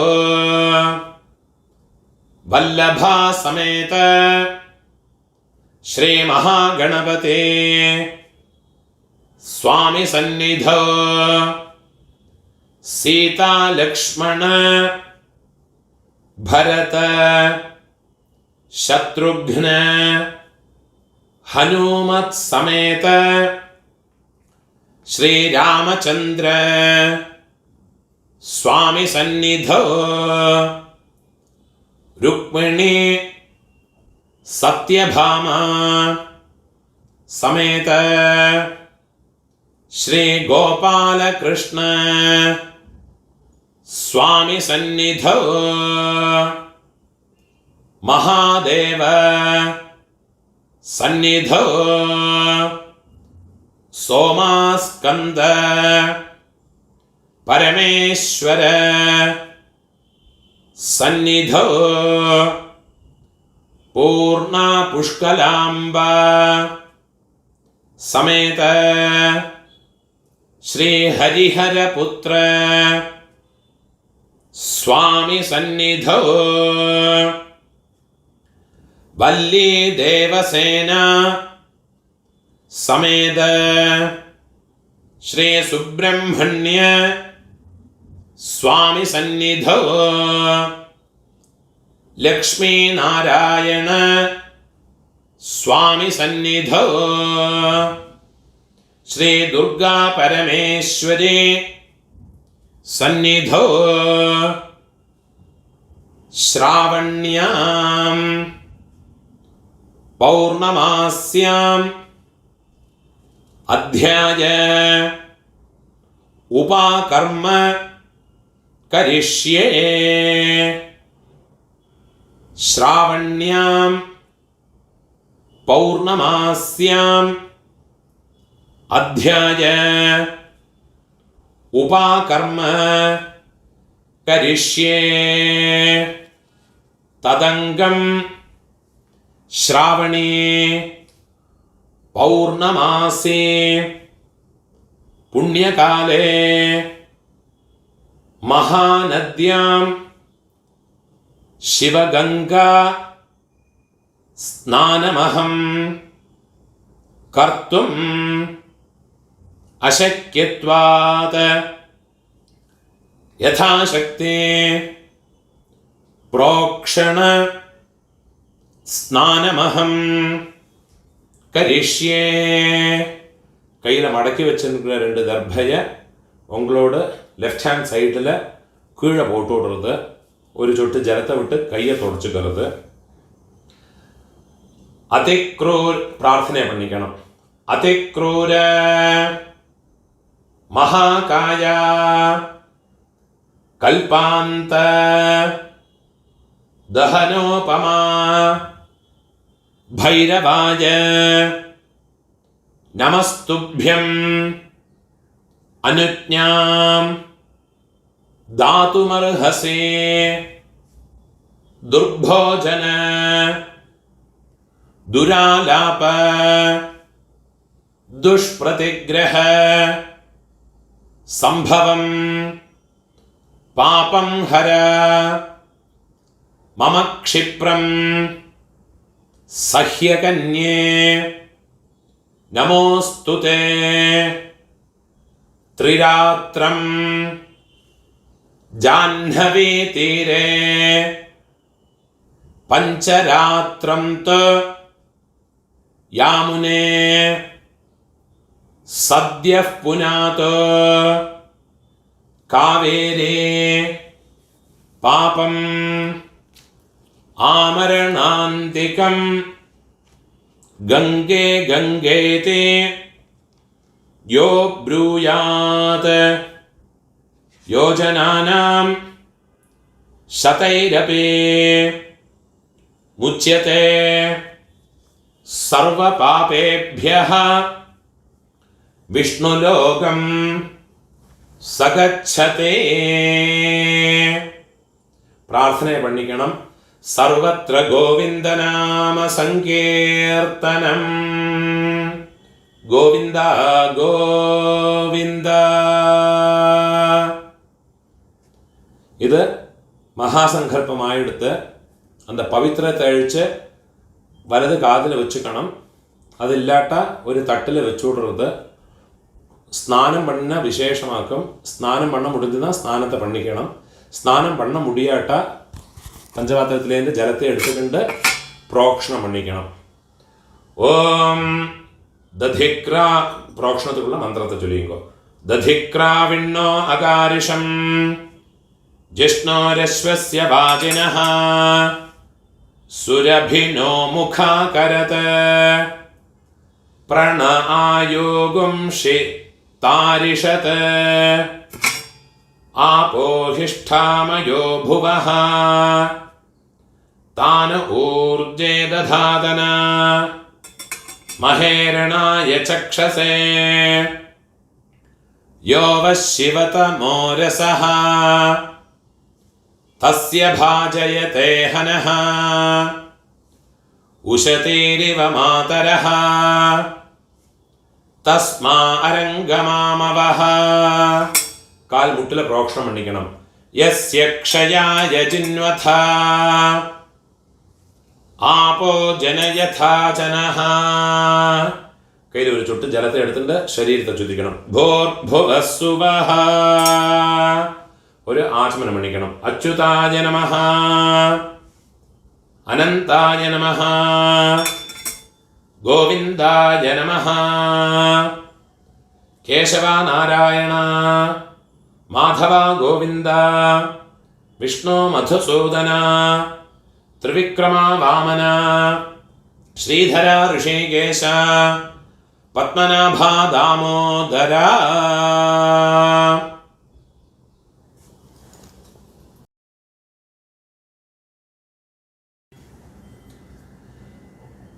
वल्लभा समेत श्री महागणपते स्वामी सन्निधौ सीता लक्ष्मण भरत शत्रुघ्न हनुमत् समेत श्री रामचंद्र स्वामी सन्निधौ रुक्मिणी सत्यभामा समेत श्री गोपाल कृष्ण स्वामी सन्निधौ महादेव सन्निधौ सोमास्कंद परमेश्वर सन्निधौ पूर्णा पुष्कलांबा समेत श्री हरिहर पुत्र स्वामी सन्निधौ वल्ली देवसेना समेत श्री सुब्रह्मण्य स्वामी सन्निधौ लक्ष्मी नारायण स्वामी सन्निधौ श्री दुर्गा परमेश्वरी सन्निधौ श्रावण्यां पौर्णमास्याम् अध्याय उपाकर्म करिष्ये श्रावण्यां पौर्णमास्याम् अध्याय उपाकर्म करिष्ये तदंगं श्रावणे पौर्णमासे पुण्यकाले महानद्यां शिवगंगा स्नानमहं कर्तुम् अशक्यत्वात् यथाशक्ति प्रोक्षण स्नानमहं करिष्ये கையில் மடக்கி வச்சிருக்கிற 2 தர்பையை உங்களோட லெஃப்ட் ஹேண்ட் சைடில் கீழே போட்டு விடுறது, ஒரு சொட்டு ஜலத்தை விட்டு கையை தொடச்சிக்கிறது. அதிக்ரூர் பிரார்த்தனை பண்ணிக்கணும். அதிக்ரூர महाकाया कल्पांत दहनोपमा भैरवाय नमस्तुभ्यं अनुज्ञां दातुमर्हसे दुर्भोजन दुरालाप दुष्प्रतिग्रह संभवं पापं हर मम क्षिप्रं सह्यकन्ये नमोस्तुते त्रिरात्रं जाह्नवी तीरे पंचरात्रं तु यामुने सद्यः पुनातो कावेरे पापं आमरणान्तिकं गंगे गंगेति यो ब्रूयात् योजनानां शतैरपि मुच्यते सर्वपापेभ्यः विष्णुलोकं सगच्छते. प्रार्थने पण्णिक्कणम. सर्वत्र गोविंद नाम संकीर्तनम ഗോവിന്ദ ഗോവിന്ദ. ഇത് മഹാസങ്കല്പമായെടുത്ത് அந்த പവിത്രത്തെ അഴിച്ച് വലത് കാതിൽ വെച്ചുക്കണം. അതില്ലാട്ട ഒരു തട്ടിൽ വെച്ചുവിടരുത്. സ്നാനം பண்ண விசேஷமாக்கும். ஸ்நானம் பண்ண முடிஞ்சுன்னா ஸ்நானத்தை பண்ணிக்கணும். ஸ்நானம் பண்ண முடியாட்ட பஞ்சபாத்திரத்திலேருந்து ஜலத்தை எடுத்துக்கிண்டு പ്രോക്ഷണം பண்ணிக்கணும். ഓം ദധിക്രാ, പ്രോക്ഷണത്തിലുള്ള മന്ത്രത്തെ ചൊല്ലിക്കോ. ദധിക്രാവിണ്ണോ അകാരിഷം ജിഷ്ണോരശ്വസ്യ വാജിനഃ സുരഭിനോ മുഖാകരത് പ്രണ ആയോഗുംഷി താരിഷത് ആപോഹിഷ്ഠാമയോ ഭുവഃ താന ഊർജേ ദധാതന മഹേരണായ ചക്ഷസേ യോ വശിവതമോ രസഃ തസ്യ ഭാജയതേ ഹനഃ ഉശതീരിവ മാതരഃ തസ്മാ അരംഗമാമവഃ. കാൽമുട്ടിലെ പ്രോക്ഷണം பண்ணிக்கணும். യസ്യ ക്ഷയായ ജിന്വഥ ആപോ ജനയഥാ ജനഃ. കയ്യിൽ ഒരു ചുട്ട് ജലത്തെ എടുത്തിട്ട് ശരീരത്തെ ചുറ്റിക്കണം. ഭോർഭുവസ്സുവഃ, ഒരു ആചമനം பண்ணிக்கணும். അച്യുതായ നമഃ, അനന്തായ നമഃ, ഗോവിന്ദായ നമഃ, കേശവ നാരായണ, മാധവ ഗോവിന്ദ, വിഷ്ണു മധുസൂദന, ത്രിവിക്രമ വാമന, ശ്രീധര ഋഷികേശ, പത്മനാഭ ദാമോദര.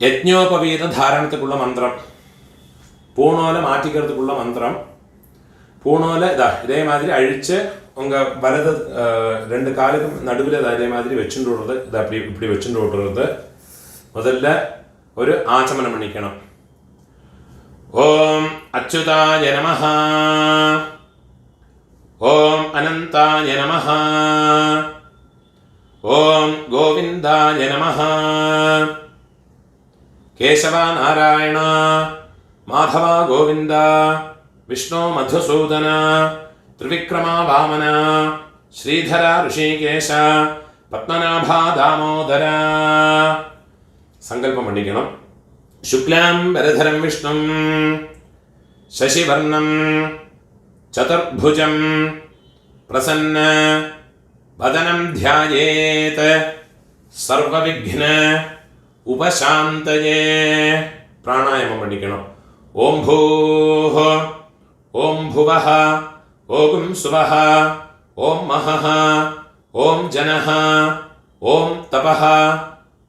യജ്ഞോപവീത ധാരണത്തിലുള്ള മന്ത്രം, പൂണോല മാറ്റിக்கிறதுக்குள்ள மந்திரம். பூணோல இதே மாதிரி அழிச்சு உங்கள் வலது 2 காலுக்கும் நடுவில் இதே மாதிரி வச்சுட்டு விடுறது. இதை அப்படி இப்படி வச்சுட்டு விடுறது. முதல்ல ஒரு ஆச்சமனம் பண்ணிக்கணும். ஓம் அச்சுதாய நமஹ, ஓம் அனந்தாய நமஹ, ஓம் கோவிந்தாய நமஹ, കേശവ നാരായണ, മാധവ ഗോവിന്ദ, വിഷ്ണു മധുസൂദന, ത്രിവിക്രമ വാമന, ശ്രീധര ഋഷികേശ, പത്മനാഭ ദാമോദര. സങ്കല്പം പണിക്കണം. ശുക്ലാം വരധരം വിഷ്ണും ശശിവർണം ചതുർഭുജം പ്രസന്ന വദനം ധ്യായേത് സർവവിഘ്ന ഉപശാന്തയേ. പ്രാണായാമം പഠിക്കണം. ഓം ഭൂഃ, ഓം ഭുവഃ, ഓം സുവഃ, ഓം മഹഃ, ഓം ജനഃ, ഓം തപഃ,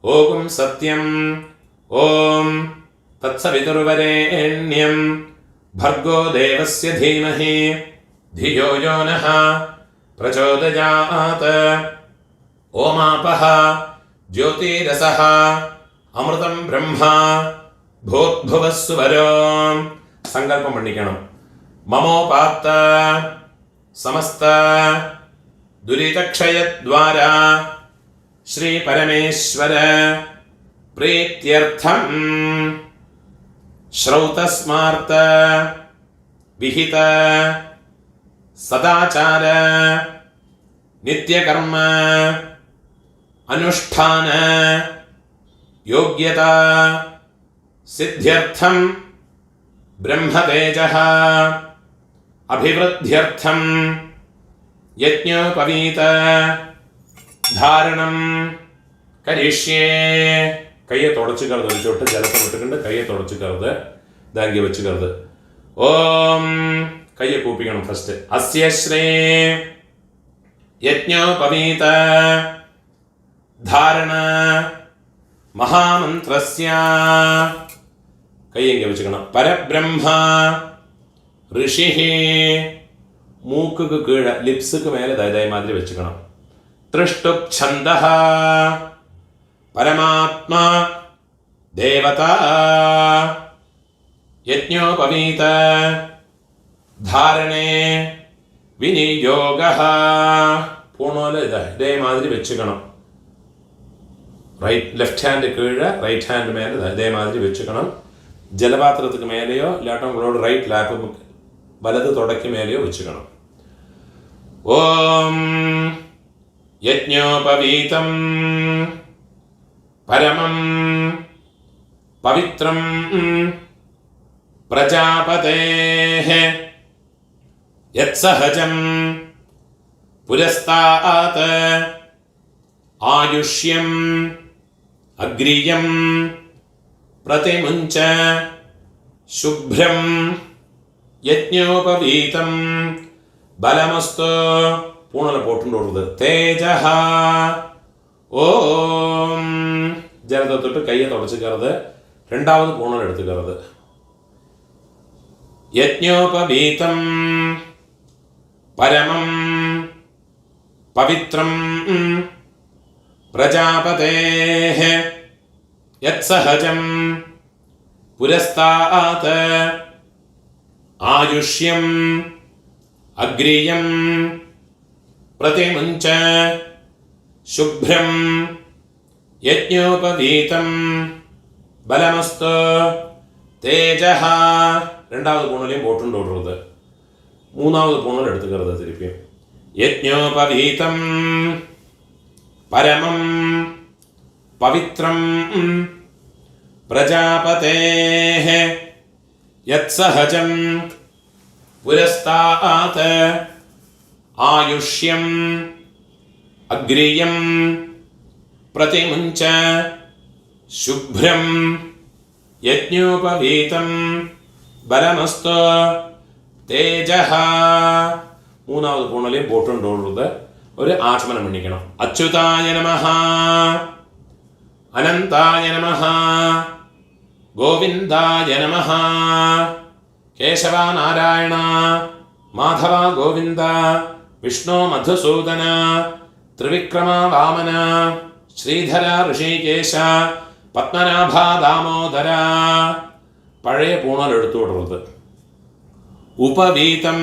ഓം സത്യം, ഓം തത്സവിതുർവരേണ്യം ഭർഗോ ദേവസ്യ ധീമഹി ധിയോ യോ നഃ പ്രചോദയാത്. ഓമാപഃ ജ്യോതിരസഃ അമൃതം ബ്രഹ്മ ഭൂദ്ഭുവസ്സുവരോ. സങ്കല്പം പണിക്കണം. മമോപാത്ത സമസ്ത ദുരിതക്ഷയദ്വാര ശ്രീ പരമേശ്വര പ്രീത്യർത്ഥം ശ്രൗതസ്മാർത്ത വിഹിത സദാചാര നിത്യകർമ്മ അനുഷ്ഠാന യോഗ്യത സിദ്ധ്യർത്ഥം ബ്രഹ്മതേജഃ അഭിവൃദ്ധ്യർത്ഥം യജ്ഞോപവീത ധാരണം കരിഷ്യേ. കയ്യെ തുടച്ചുകരുത്. ഒരു ചൊട്ട് ജലത്തെ വിട്ടിട്ടുണ്ട്. കയ്യെ തുടച്ചുകരുത്. ദാങ്കി വെച്ചുകരുത്. ഓം കയ്യെ കൂപ്പിക്കണം ഫസ്റ്റ്. അസ്യ ശ്രീ യജ്ഞോപവീത ധാരണ മഹാമന്ത്രസ്യ. കയ്യെങ്കിൽ വെച്ചുക്കണം. പരബ്രഹ്മ ഋഷി. മൂക്ക് കീഴ ലിപ്സുക്ക് മേലെ ദയമാതിരി വെച്ചുക്കണം. തൃഷ്ടുപ് ഛന്ദ പരമാത്മാ ദേവത യജ്ഞോപവീത ധാരണേ വിനിയോഗ. പൂണോല ഇതേമാതിരി വെച്ചുക്കണം. ലെഫ്റ്റ് ഹാൻഡ് കീഴ്, റൈറ്റ് ഹാൻഡ് മേലെ ഇതേമാതിരി വെച്ചുക്കണം. ജലപാത്രത്തിന് മേലെയോ ഇല്ലാട്ടോ നമ്മളോട് റൈറ്റ് ലാപ്പ് വലത് തുടയ്ക്ക് മേലെയോ വെച്ചുക്കണം. ഓം യജ്ഞോപവീതം പരമം പവിത്രം പ്രജാപതേഃ യത്സഹജം പുരസ്താത് ആയുഷ്യം അഗ്രിയം പ്രതിമുഞ്ച ശുഭ്രം യജ്ഞോപവീതം ബലമസ്തു. പൂണല പോട്ടുണ്ടോടുന്നത് തേജഃ. ഓം ജലത്തെ തൊട്ട് കയ്യെ തുടച്ചിക്കരുത്. രണ്ടാമത് പൂണൽ എടുത്തുക്കരുത്. യജ്ഞോപവീതം പരമം പവിത്രം പ്രജാപതേഃ യത്സഹജം പുരസ്താത് ആയുഷ്യം അഗ്രിയം പ്രതിമുഞ്ച ശുഭ്രം യജ്ഞോപവീതം ബലമസ്തു തേജഃ. രണ്ടാമത് പൂണலையும் போட்டுண்டு ஓடுறது. മൂന്നാമത് പൂണൽ എടുത്തുക്കരുത് തിരുപ്പി. യജ്ഞോപവീതം പരമം പവിത്രം പ്രജാപതേഃ യത്സഹജം പുരസ്താത് ആയുഷ്യം അഗ്രിയം പ്രതിമുഞ്ച ശുഭ്രം യജ്ഞോപവീതം ബലമസ്തു തേജഃ. മൂന്നാമത് പൂണலையும் போட்டுண்டு ஓடுறது. ഒരു ആചമനം എണ്ണിക്കണം. അച്യുതായ നമഃ, അനന്തായ നമഃ, ഗോവിന്ദായ നമഃ, കേശവ നാരായണ, മാധവ ഗോവിന്ദ, വിഷ്ണു മധുസൂദന, ത്രിവിക്രമ വാമന, ശ്രീധര ഋഷികേശ, പത്മനാഭ ദാമോദര. പഴയ പൂണൽ എടുത്തു വിടുന്നത്. ഉപവീതം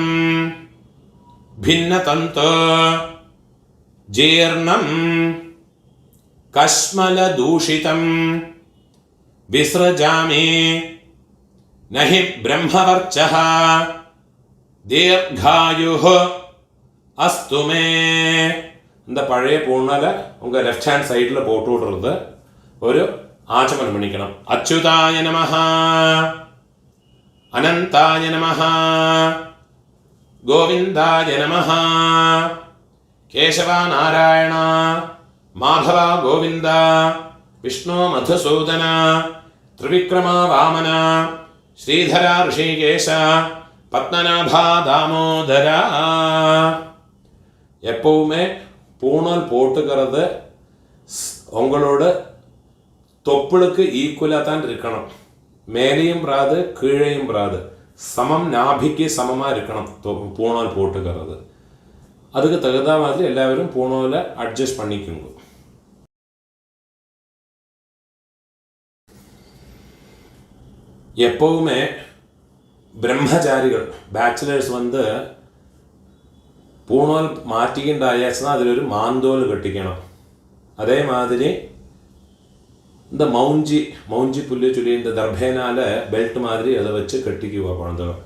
ഭിന്നതന്തു ജീർണം കശ്മലദൂഷിതം വിസൃജാമി നഹി ബ്രഹ്മവർച്ചഃ ദീർഘായുഃ അസ്തു മേ. இந்த പഴയ പൂണല ഉങ്ക ലെഫ്റ്റ് ഹാൻഡ് സൈഡിൽ പോട്ട് വിടുന്നത്. ഒരു ആചമനം എണ്ണിക്കണം. അച്യുതായ നമഃ, അനന്തായ നമഃ, ഗോവിന്ദായ നമഃ, കേശവ നാരായണ, മാധവ ഗോവിന്ദ, വിഷ്ണു മധുസൂദന, ത്രിവിക്രമ വാമന, ശ്രീധര ഋഷികേശ, പത്മനാഭ ദാമോദര. எப்பவுமே பூணல் போட்டுக்கிறது உங்களோட தொப்புளுக்கு ஈக்குவலாக தான் இருக்கணும். மேலேயும் வராது கீழேயும் வராது. சமம் நாபிக்கு சமமாக இருக்கணும் பூணல் போட்டுக்கிறது. அதுக்கு தகுந்த மாதிரி எல்லாரும் பூணலை அட்ஜஸ்ட் பண்ணிக்கோங்க. எப்பவுமே பிரம்மச்சாரிகள் பேச்சுலர்ஸ் പൂണോൽ മാറ്റിക്കുണ്ടായാച്ചാൽ അതിലൊരു മാന്തോൽ കെട്ടിക്കണം. അതേമാതിരി இந்த மௌஞ்சி புல்லு சொல்லி இந்த தர்பேனால பெல்ட் மாதிரி அதை வச்சு கட்டிக்குவா குழந்தைகள்.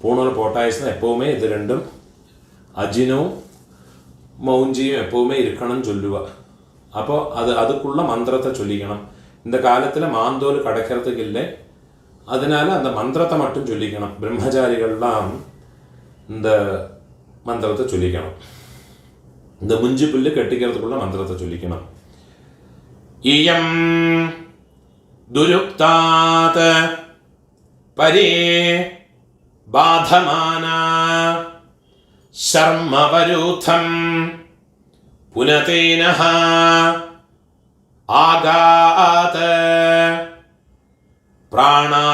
பூணல் போட்டாச்சுன்னா எப்போவுமே இது ரெண்டும் அஜினும் மௌஞ்சியும் எப்போவுமே இருக்கணும்னு சொல்லுவா. அப்போ அதுக்குள்ள மந்திரத்தை சொல்லிக்கணும். இந்த காலத்தில் மாந்தோல் கிடைக்கிறதுக்கு இல்லை. அதனால அந்த மந்திரத்தை மட்டும் சொல்லிக்கணும். பிரம்மச்சாரிகள்லாம் இந்த மந்திரத்தை சொல்லிக்கணும். இந்த முஞ்சி புல்லு கட்டிக்கிறதுக்குள்ள மந்திரத்தை சொல்லிக்கணும். இயம் துருக்தாத் பரே பாதமானா சர்மவரூதம் புனதேனஹ ஆகாத் பிராணாபானாभ्याம்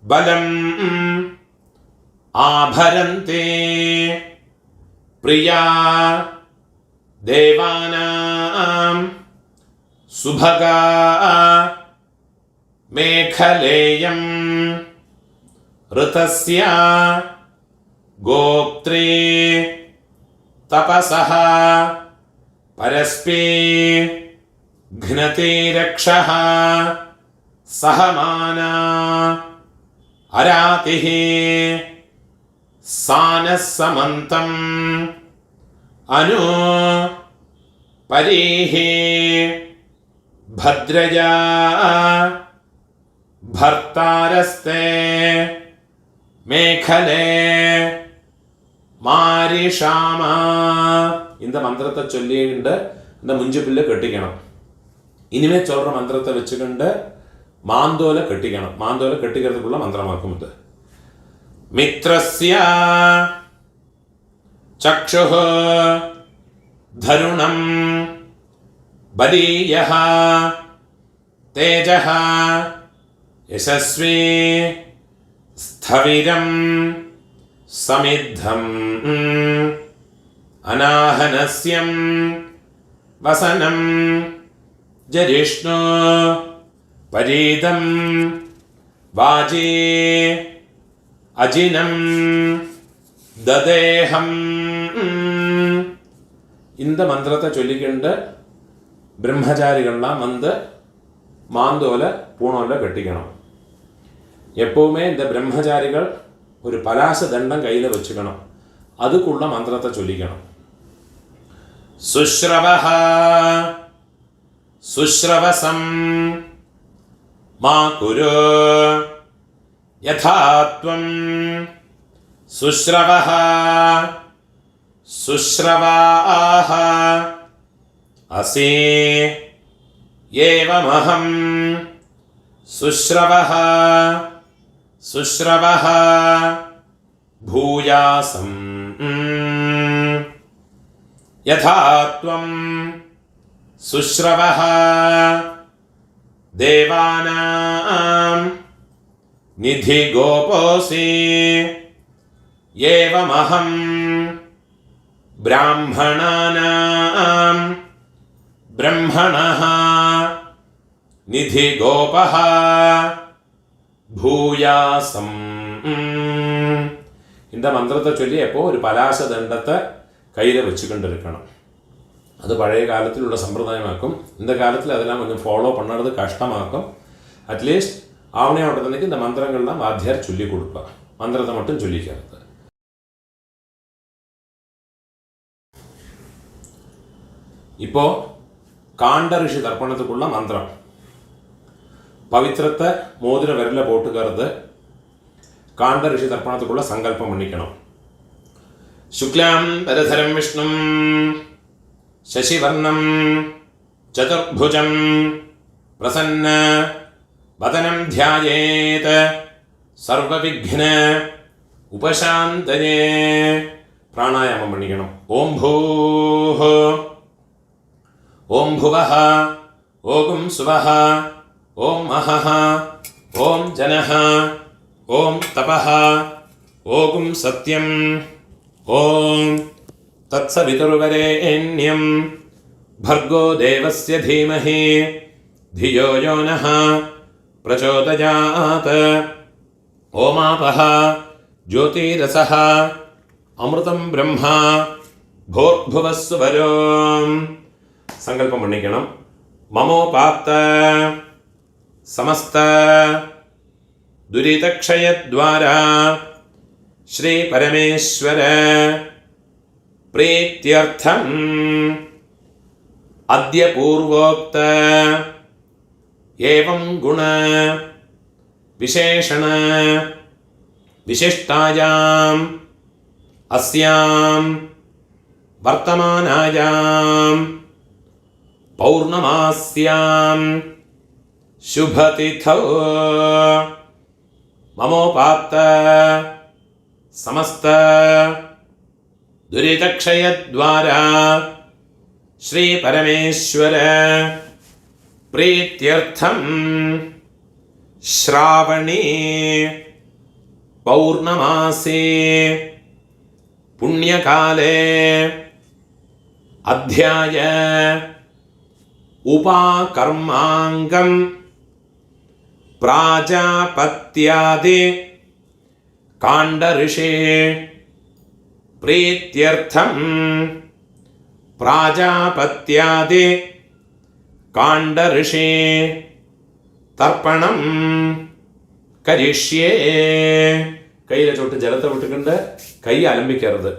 பலம் ஆபரந்தே பிரியா தேவானாம் சுபகா മേഖലേയം ഋതസ്യ ഗോപ്ത്രേ തപസഃ പരസ്പേ ഘ്നതേ രക്ഷഃ സഹമാനാ അരാതിഃ സാനസ്സമന്തം അനു പരീഃ ഭദ്രയാ ഭർത്താരസ്തേ മേഖലേ മാരിഷാമ. இந்த மந்திரத்தை சொல்லிட்டு இந்த முஞ்சு பில்லை கட்டிக்கணும். இனிமே சொல்ற மந்திரத்தை வச்சுக்கிண்டு மாந்தோலை கட்டிக்கணும். மாந்தோலை கட்டிக்கிறதுக்குள்ள மந்திரமாக்கும் இது. மித்ரஸ்ய சக்ஷுः தருணம் பலீயः தேஜः யசஸ்வி ஸ்தவிரம் சமித்தம் அநாஹனஸ்யம் வசனம் ஜரிஷ்ணு பரீதம் வாஜி அஜினம் ததேஹம். இந்த மந்திரத்தை சொல்லிக்கிண்டு பிரம்மச்சாரிகள்லாம் வந்து மாந்தோலை பூணோலை கட்டிக்கணும். எப்போவுமே இந்த பிரம்மச்சாரிகள் ஒரு பலாச தண்டம் கையில் வச்சுக்கணும். அதுக்குள்ள மந்திரத்தை சொல்லிக்கணும். சுஷ்ரவஹ சுஷ்ரவசம் மா குரு யதாத்வம் சுஷ்ரவஹ சுஷ்ரவாஹ அசி ஏவமஹம் சுஷ்ரவஹ சுஷ்ரவஹ பூயாசம் யதாத்வம் சுஷ்ரவஹ தேவானாம் நிதி கோபோசி ஏவமஹம் பிராமணானாம் பிரம்மணः நிதி கோபः பூயாசம். இந்த மந்திரத்தை சொல்லி எப்போ ஒரு பலாச தண்டத்தை கையில் வச்சுக்கிட்டு இருக்கணும். அது பழைய காலத்தில் உள்ள சம்பிரதாயமாக்கும். இந்த காலத்தில் அதெல்லாம் கொஞ்சம் ஃபாலோ பண்ணுறது கஷ்டமாக்கும். அட்லீஸ்ட் ஆவணே ஆவட்டத்தன்னைக்கு இந்த மந்திரங்கள்லாம் வாத்தியார் சொல்லி கொடுப்பார். மந்திரத்தை மட்டும் சொல்லிக்கிறது. இப்போ காண்ட ரிஷி தர்ப்பணத்துக்குள்ள மந்திரம். பவித்திரத்தை மோதிர விரல போட்டுக்கிறது. காண்ட ரிஷி தர்ப்பணத்துக்குள்ள சங்கல்பம் பண்ணிக்கணும். சுக்லாம் பரதரம் விஷ்ணும் சசிவர்ணம் சதுர்புஜம் பிரசன்ன வதனம் தியாயேத் சர்வவிக்ன உபசாந்தயே. பிராணாயாமம் பண்ணிக்கணும். ஓம் பூஹ ஓம் புவஹ ஓம் சுவஹ ஓம் மஹஹ ஓம் ஜனஹ ஓம் தபஹ ஓம் சத்யம் ஓம் தத்சவிதுர்வரேண்யம் भर्गो देवस्य धीमहि धियो यो नः प्रचोदयात्. ओमापः ज्योतिरसः अमृतं ब्रह्मा भूर्भुवस्सुवरो. சங்கல்பம் பண்ணிக்கணும். மமோபாத்த சமஸ்த துரிதக்ஷயத்வாரா ஸ்ரீ பரமேஸ்வர प्रीत्यर्थम् अद्य पूर्वोक्त एवं गुण विशेषण विशिष्टायाम् अस्याम् वर्तमानायाम् पौर्णमास्याम् शुभतिथौ ममोपात्त समस्त दुरितक्षयद्वारा श्री परमेश्वर प्रीत्यर्थं श्रावणी पौर्णमासे पुण्यकाले अध्याय उपाकर्मांगं प्राजापत्यादि काण्डऋषे प्रीत्यर्थं प्राजापत्यादि काण्डऋषे तर्पणं करिष्ये கையில் சொட்டு ஜலத்தை விட்டுக்கிண்டு கை அலம்பிக்கிறது.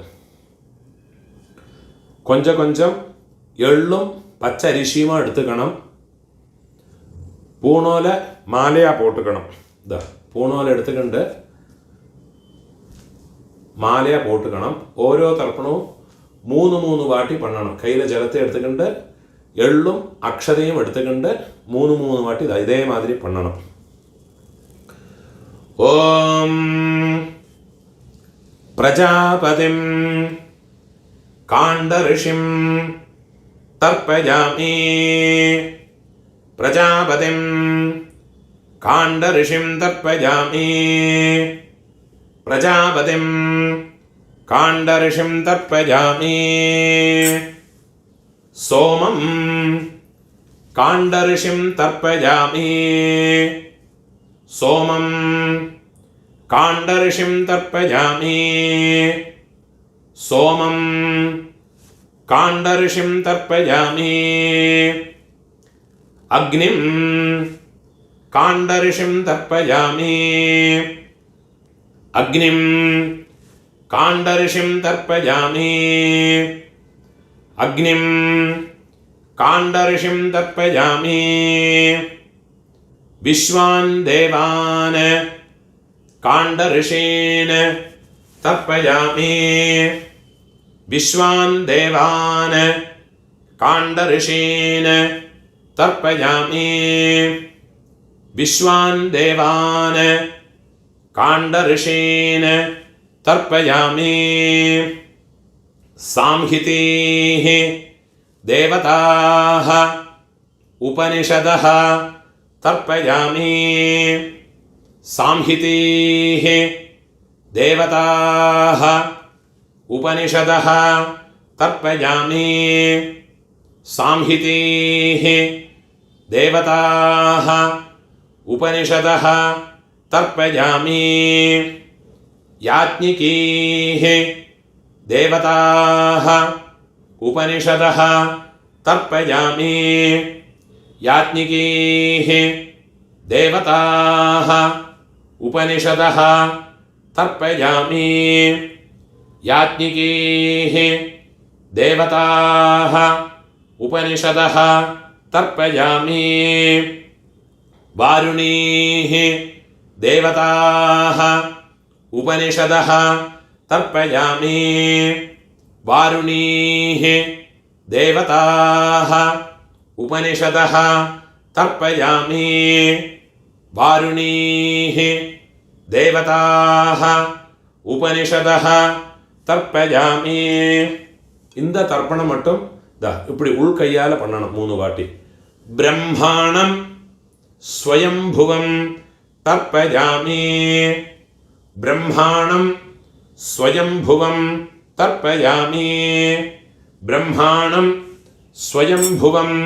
கொஞ்சம் கொஞ்சம் எள்ளும் பச்சை அரிசியுமா எடுத்துக்கணும். பூணோலை மாலையாக போட்டுக்கணும். இந்த பூணோலை எடுத்துக்கிண்டு മാലയാ പോട്ടുക്കണം. ഓരോ തർപ്പണവും 3 വാട്ടി പണ്ണണം. കയ്യിലെ ജലത്തെ എടുത്തുകൊണ്ട് എള്ളും അക്ഷതയും എടുത്തുകൊണ്ട് 3 വാട്ടി ഇതേമാതിരി പണ്ണണം. ഓം പ്രജാപതിം കാണ്ഡഋഷിം തർപ്പയാമി. പ്രജാപതിം കാണ്ഡഋഷിം തർപ്പയാമി. പ്രജാപതിം കാണ്ഡഋഷിം തർപ്പയാമി. സോമം കാണ്ഡഋഷിം തർപ്പയാമി. സോമം കാണ്ഡഋഷിം തർപ്പയാമി. സോമം കാണ്ഡഋഷിം തർപ്പയാമി. അഗ്നിം കാണ്ഡഋഷിം തർപ്പയാമി. അഗ്നിം കാണ്ഡഋഷിം തർപ്പയാമി. അഗ്നിം കാണ്ഡഋഷിം തർപ്പയാമി. വിശ്വാൻ ദേവാൻ കാണ്ഡഋഷീൻ തർപ്പയാമി. വിശ്വാൻ ദേവാൻ കാണ്ഡഋഷീൻ തർപ്പയാമി. വിശ്വാൻ ദേവാൻ കാണ്ഡഋഷീൻ തർപ്പയാമി. സാംഹിതീഃ ദേവതാഃ ഉപനിഷദഃ തർപ്പയാമി. സാംഹിതീഃ ദേവതാഃ ഉപനിഷദഃ തർപ്പയാമി. സാംഹിതീഃ ദേവതാഃ ഉപനിഷദഃ തർപ്പയാമി. യാജ്ഞികീഃ ദേവതാഃ ഉപനിഷദഃ തർപ്പയാമി. യാജ്ഞികീഃ ദേവതാഃ ഉപനിഷദഃ തർപ്പയാമി. യാജ്ഞികീഃ ദേവതാഃ ഉപനിഷദഃ തർപ്പയാമി. വാരുണീഃ ദേവതാഃ ഉപനിഷദഃ തർപ്പയാമി. വാരുണീഃ ദേവതാഃ ഉപനിഷദഃ തർപ്പയാമി. വാരുണീഃ ദേവതാഃ ഉപനിഷദഃ தர்ப்பயாமி. இந்த தர்ப்பணம் மட்டும் இப்படி உள்கையால் பண்ணணும் 3 வாட்டி. பிரம்மாணம் ஸ்வயம்புவம் தர்ப்பயாமி. பிரம்மாணம் ஸ்வயம்புவம் தர்ப்பயாமி. பிரம்மாணம் ஸ்வயம்புவம்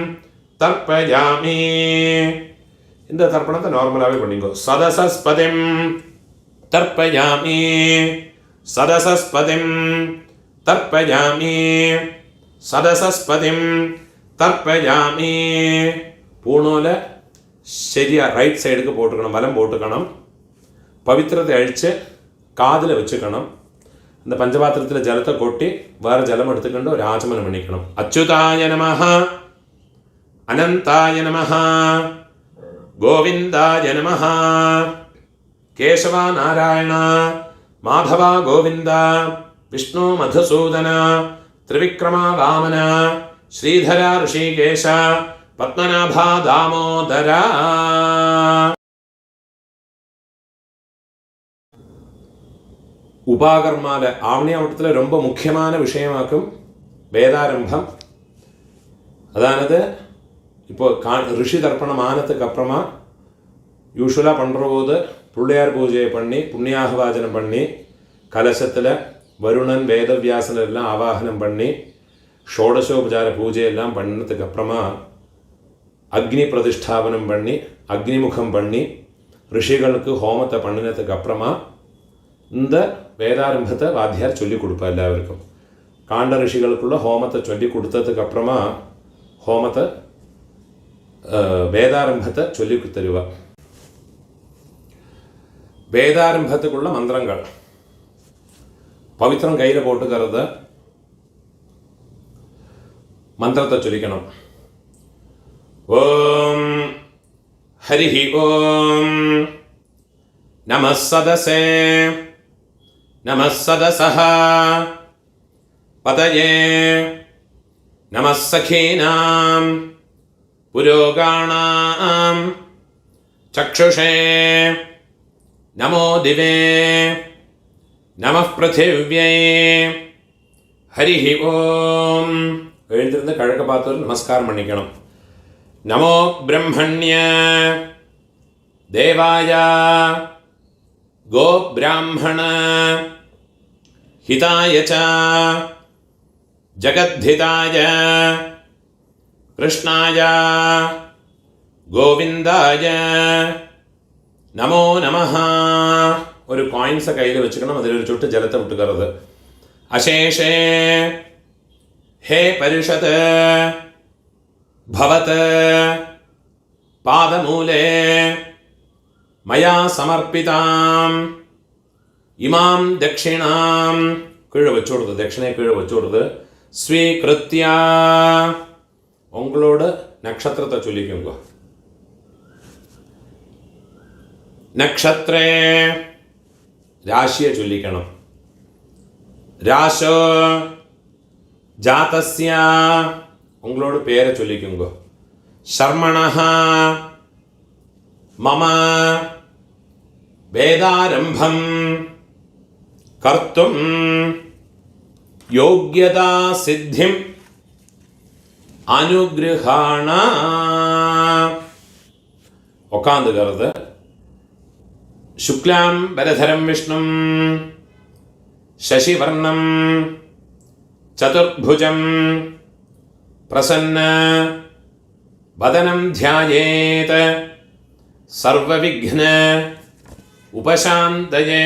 தர்ப்பயாமி. இந்த தர்ப்பணத்தை நார்மலாகவே பண்ணிங்கோ. சதசஸ்பதிம் தர்ப்பயாமி. சதசஸ்பதிம் தர்ப்பயாமி. சதசஸ்பதிம் தர்ப்பயாமி. பூணோல ശരിയാ റൈറ്റ് സൈഡിലേക്ക് പോട്ടുക്കണം, വലം പോട്ടുക്കണം. പവിത്രത്തെ അഴിച്ച് കാതിൽ വെച്ചുക്കണം. இந்த பஞ்சபாத்திரத்தில் ஜலத்தை கொட்டி வேறு ஜலம் எடுத்துக்கொண்டு ஒரு ஆச்சமனம் பண்ணிக்கணும். அச்சுதாய நமஹ, அனந்தாய நமஹ, கோவிந்தாய நமஹ, கேசவா நாராயண, மாதவா கோவிந்தா, விஷ்ணு மதுசூதன, திரிவிக்ரமா வாமன, ஸ்ரீதரா ரிஷிகேஷ, பத்மநாபா தாமோதரா. உபாகர்மால ஆவணியாவட்டத்தில் ரொம்ப முக்கியமான விஷயமாக்கும் வேதாரம்பம். அதானது இப்போ ரிஷி தர்ப்பணம் ஆனதுக்கு அப்புறமா யூஸ்வலாக பண்ணுற போது பிள்ளையார் பூஜையை பண்ணி புண்ணியாகவாஜனம் பண்ணி கலசத்தில் வருணன் வேதவியாசனர் எல்லாம் ஆவாகனம் பண்ணி ஷோடசோபச்சார பூஜையெல்லாம் பண்ணதுக்கு அப்புறமா அக்னி பிரதிஷ்டாபனம் பண்ணி அக்னிமுகம் பண்ணி ரிஷிகளுக்கு ஹோமத்தை பண்ணினதுக்கு அப்புறமா இந்த வேதாரம்பத்தை வாத்தியார் சொல்லிக் கொடுப்பா எல்லாருக்கும். காண்ட ரிஷிகளுக்குள்ள ஹோமத்தை சொல்லி கொடுத்ததுக்கு அப்புறமா ஹோமத்தை வேதாரம்பத்தை சொல்லி தருவா. வேதாரம்பத்துக்குள்ள மந்திரங்கள் பவித்திரம் கையில் போட்டுக்கிறத மந்திரத்தை சொல்லிக்கணும். ஓம் ஹரிஹி ஓம் நம சதசே நம சதசஹ பதயே நம சகீனாம் புரோகாணாம் சக்ஷுஷே நமோ திவே நம பிருத்திவ்யை ஹரிஹி ஓம். எழுந்திருந்து கிழக்க பார்த்து நமஸ்காரம் பண்ணிக்கணும். நமோ பிரம்மண்ய தேவாய கோ பிராமண ஹிதாய ச ஜகத்ஹிதாய கிருஷ்ணாய கோவிந்தாய நமோ நமஹ. ஒரு காயின்ஸை கையில் வச்சுக்கணும். அதில் ஒரு சொட்டு ஜலத்தை விட்டுக்கிறது. அசேஷே ஹே பரிஷத் பவத் பாதமூலே மயா சமர்ப்பிதாம் இமாம் தட்சிணாம். கீழே வச்சு விடுது, தட்சிணையை கீழே வச்சு விடுது. ஸ்வீகிருத்யா உங்களோட நட்சத்திரத்தை சொல்லிக்கோங்க. நக்ஷத்ரே ராசியை சொல்லிக்கணும். ராசோ ஜாதஸ்ய உங்களோட பேரை சொல்லிக்கோங்க. சர்மணஹ மம வேதாரம்பம் கர்த்தும் யோக்யதா சித்திம் அனுகிரகாண. உட்காந்துக்கிறது. சுக்லாம் பரதரம் விஷ்ணும் சசிவர்ணம் சதுர்புஜம் பிரசன்ன வதனம் தியாயேத் சர்வவிக்ன உபசாந்தயே.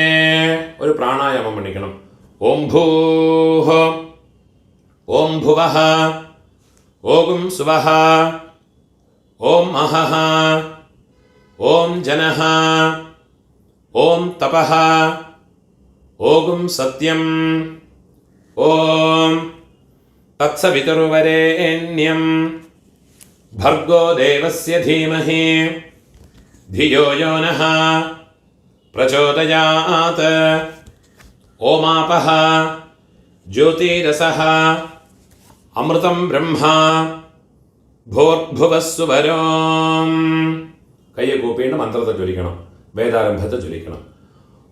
ஒரு பிராணாயாமம் பண்ணிக்கணும். ஓம் பூஹ ஓம் புவஹ ஓம் சுவஹ ஓம் அஹஹ ஓம் ஜனஹ ஓம் தபஹ ஓம் சத்யம் ஓம் தத்சவிதுர்வரேண்யம் भर्गो देवस्य धीमहि धियो यो नः प्रचोदयात्. ओमापः ज्योतिरसः अमृतं ब्रह्मा भूर्भुवः सुवरों. കയ്യെ കൂപ്പിയിട്ട് മന്ത്രത്തെ ചൊല്ലിക്കണം. വേദാരംഭത്തെ ചൊല്ലിക്കണം.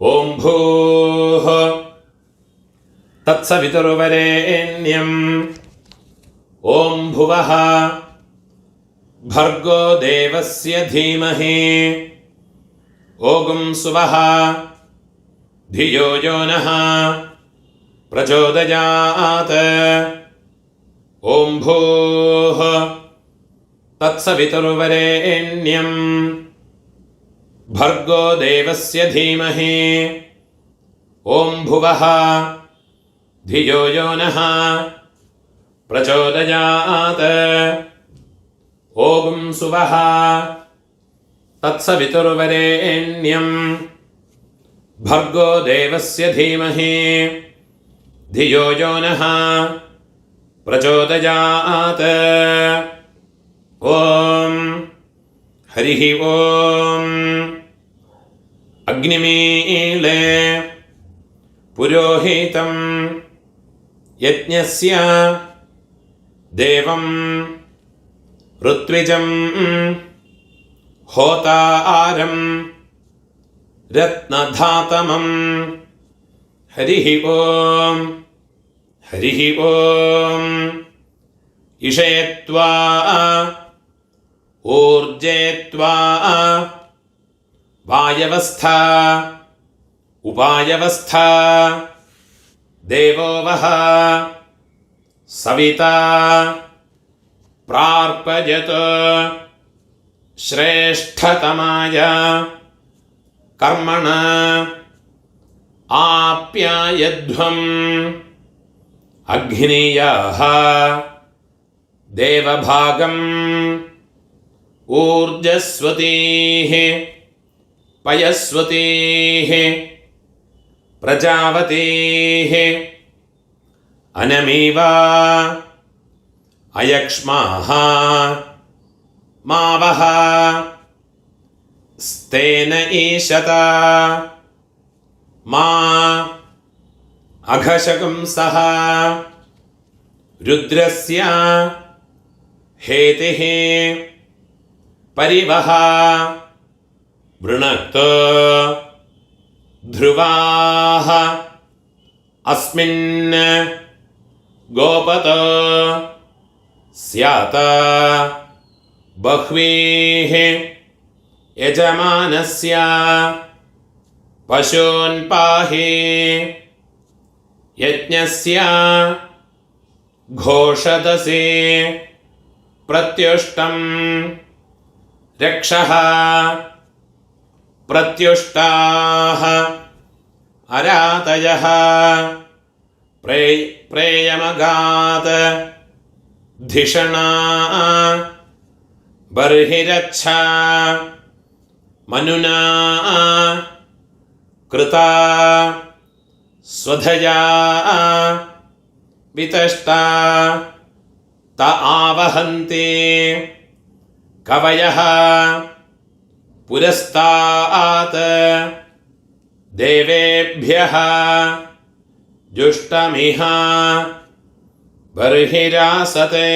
ഓം ഭൂഃ തത്സവിതുർവരേണ്യം ഓം ഭുവഃ ഭർഗോ ദേവസ്യ ധീമഹി ഓം സുവഃ ധിയോ യോ നഃ പ്രചോദയാത്. ഓം ഭൂഃ തത്സവിതുർവരേണ്യം ഭർഗോ ദേവസ്യ ധീമഹി ഓം ഭുവഃ ധിയോ യോ നഃ പ്രചോദയാത്. ഓം സുവഃ തത്സവിതുർവരേണ്യം ഭർഗോ ദേവസ്യ ധീമഹി ധിയോ യോ നഃ പ്രചോദയാത്. ഓം ഹരിഃ ഓം. അഗ്നിമീളേ പുരോഹിതം യജ്ഞസ്യ ദേവം ഋത്വിജം ഹോതാരം രത്നധാതമം. ഹരിഃ ഓം ഹരിഃ ഓം. ഇഷയത്വാ ഊർജേത്വാ വായവസ്ഥ ഉപായവസ്ഥ ദേവോ വഹ സവിതാ പ്രാർപ്പയത് ശ്രേഷ്ഠതമായ कर्मण आप्यायध्वम् अग्नेयाः देवभागम् ऊर्जस्वतीः पयस्वतीः प्रजावतीः अनमीवा अयक्ष्माः मावः स्तेन ईशता मा अघशकुंसः रुद्रस्य हेतिः परिवः वृणक्त ध्रुवाः अस्मिन् गोपत स्यात बह्वीः यजमानस्य पशून् पाहि यज्ञस्य घोषदसि प्रत्युष्टं रक्षः प्रत्युष्टाः अरातयः प्रेयमगात् धिषणा बर्हिरच्छा मनुना कृता स्वधया वितष्टा त आवहन्ति कवयः पुरस्तात् देवेभ्यः जुष्टमिह बर्हिरासते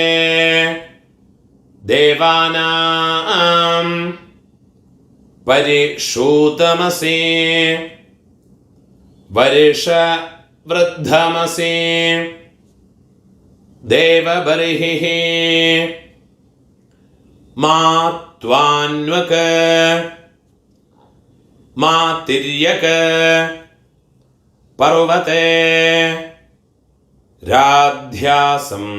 देवानां परिषूतमसि वर्षवृद्धमसि देवबर्हिः मा त्वान्वक मा तिर्यक पर्वते राध्यासम्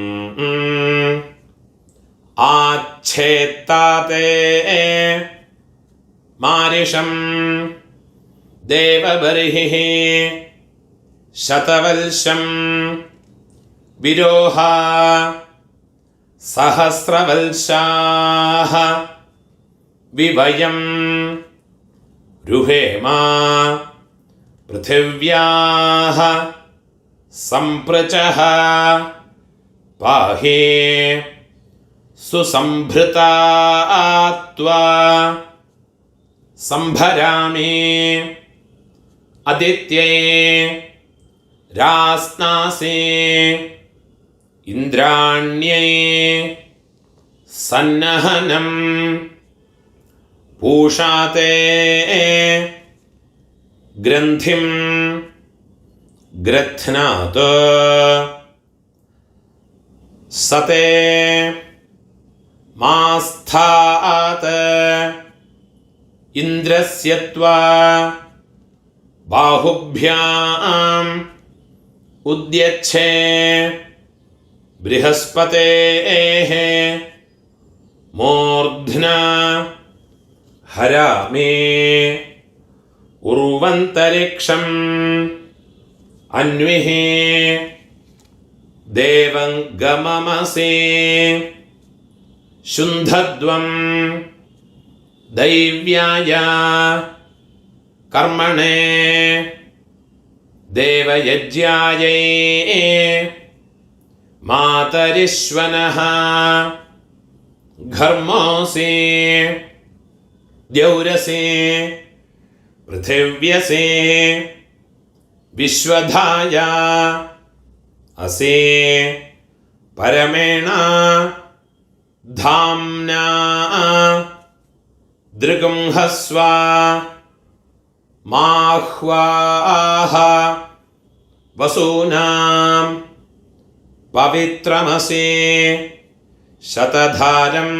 आच्छेत्ताते मारिषं देवबर्हिः शतवल्शं विरोहा सहस्रवल्शाः विवयं रुहेमा पृथिव्याः सम्पृचः पाहि सुसंभृता त्वा संभरामि अदित्ये रास्नासि इन्द्राण्ये सन्नहनं पूषाते ग्रन्थिं ग्रथ्नात सते मास्थात इन्द्रस्य त्वा बाहुभ्याम् उद्यच्छे बृहस्पतेः मूर्ध्ना हरामि उर्वन्तरिक्षम् अन्विः देवं गममसि शुन्धद्वं दैव्याय कर्मणे देवयज्ञायै मातरिश्वनः घर्मोऽसि द्यौरसि पृथिव्यसि विश्वधाया असि परमेण धाम्ना दृगुंहस्व माह्वाः वसूनां पवित्रमसि शतधारं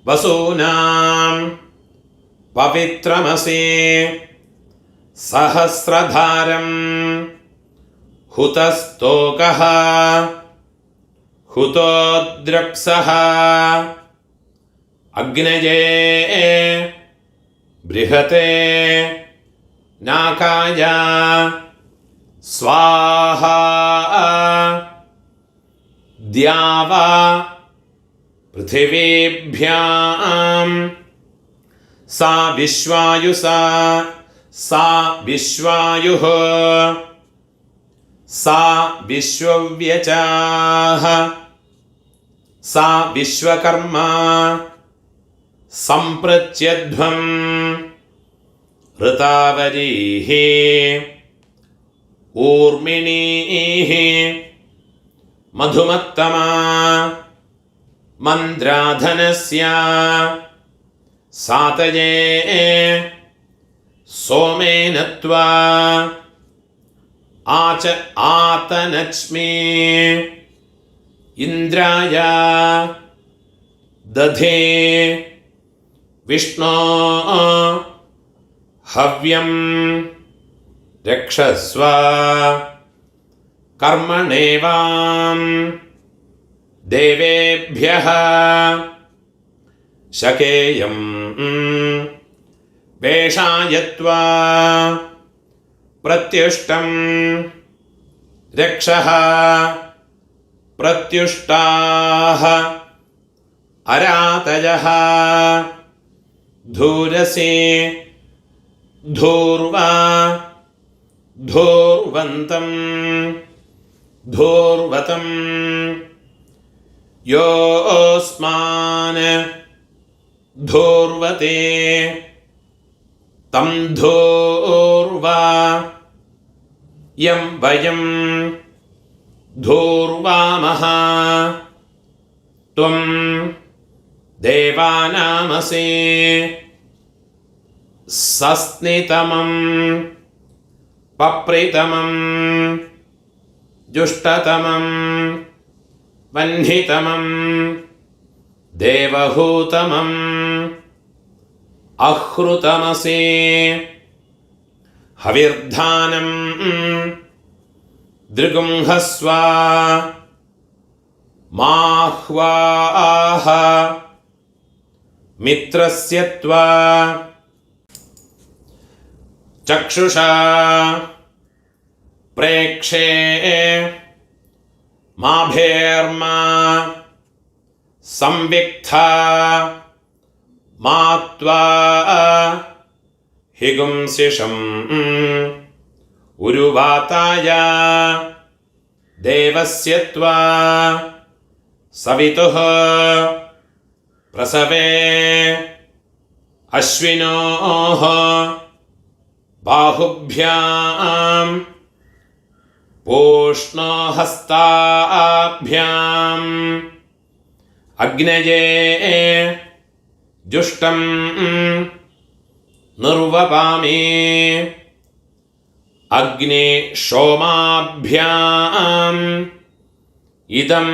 वसूनां पवित्रमसि सहस्रधारं हुतस्तोकः हुतोद्रप्सः अग्नये बृहते नाकाय स्वाहा द्यावा पृथिवीभ्यां सा विश्वायुसा सा विश्वायुः सा विश्वव्यचाः सा विश्वकर्मा सम्पृच्यध्वं ऋतावरीः ऊर्मिणीः मधुमत्तमा मन्द्राधनस्य सातये सोमेन त्वा आतनच्मि इन्द्राय दधे विष्णो हव्यं रक्षस्व कर्मणेवां देवेभ्यः शकेयं वेषायत्वा प्रत्युष्टं रक्षः प्रत्युष्टाः अरातयः धूरसे धूर्वा धूर्वन्तं धूर्वतं योऽस्मान् धूर्वते तं धूर्वा यं वयं धूर्वामः त्वं देवानामसि सस्नितमं पप्रितमं जुष्टतमं वह्नितमं देवहूतमम् अह्रुतमसि हविर्धानं दृगुंहस्व माह्वाः मित्रस्य त्वा चक्षुषा प्रेक्षे माभेर्मा संविक्था मा त्वा हिगुंसिषम् उरुवाताय देवस्य त्वा सवितुः प्रसवे अश्विनोः बाहुभ्यां पूष्णो हस्ताभ्याम् अग्नये जुष्टं निर्वपामि अग्नि सोमाभ्याम् इदं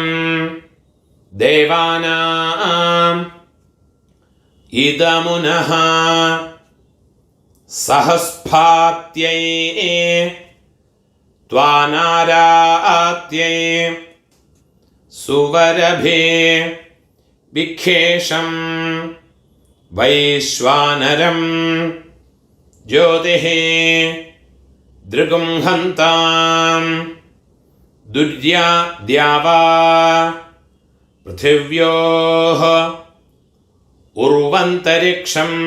देवानाम् इदमुनः सहस्फात्यै त्वानारात्यै सुवरभे विखेशं वैश्वानरं ज्योतिः दृगुंहन्तां दुर्या द्यावा पृथिव्योः उर्वन्तरिक्षम्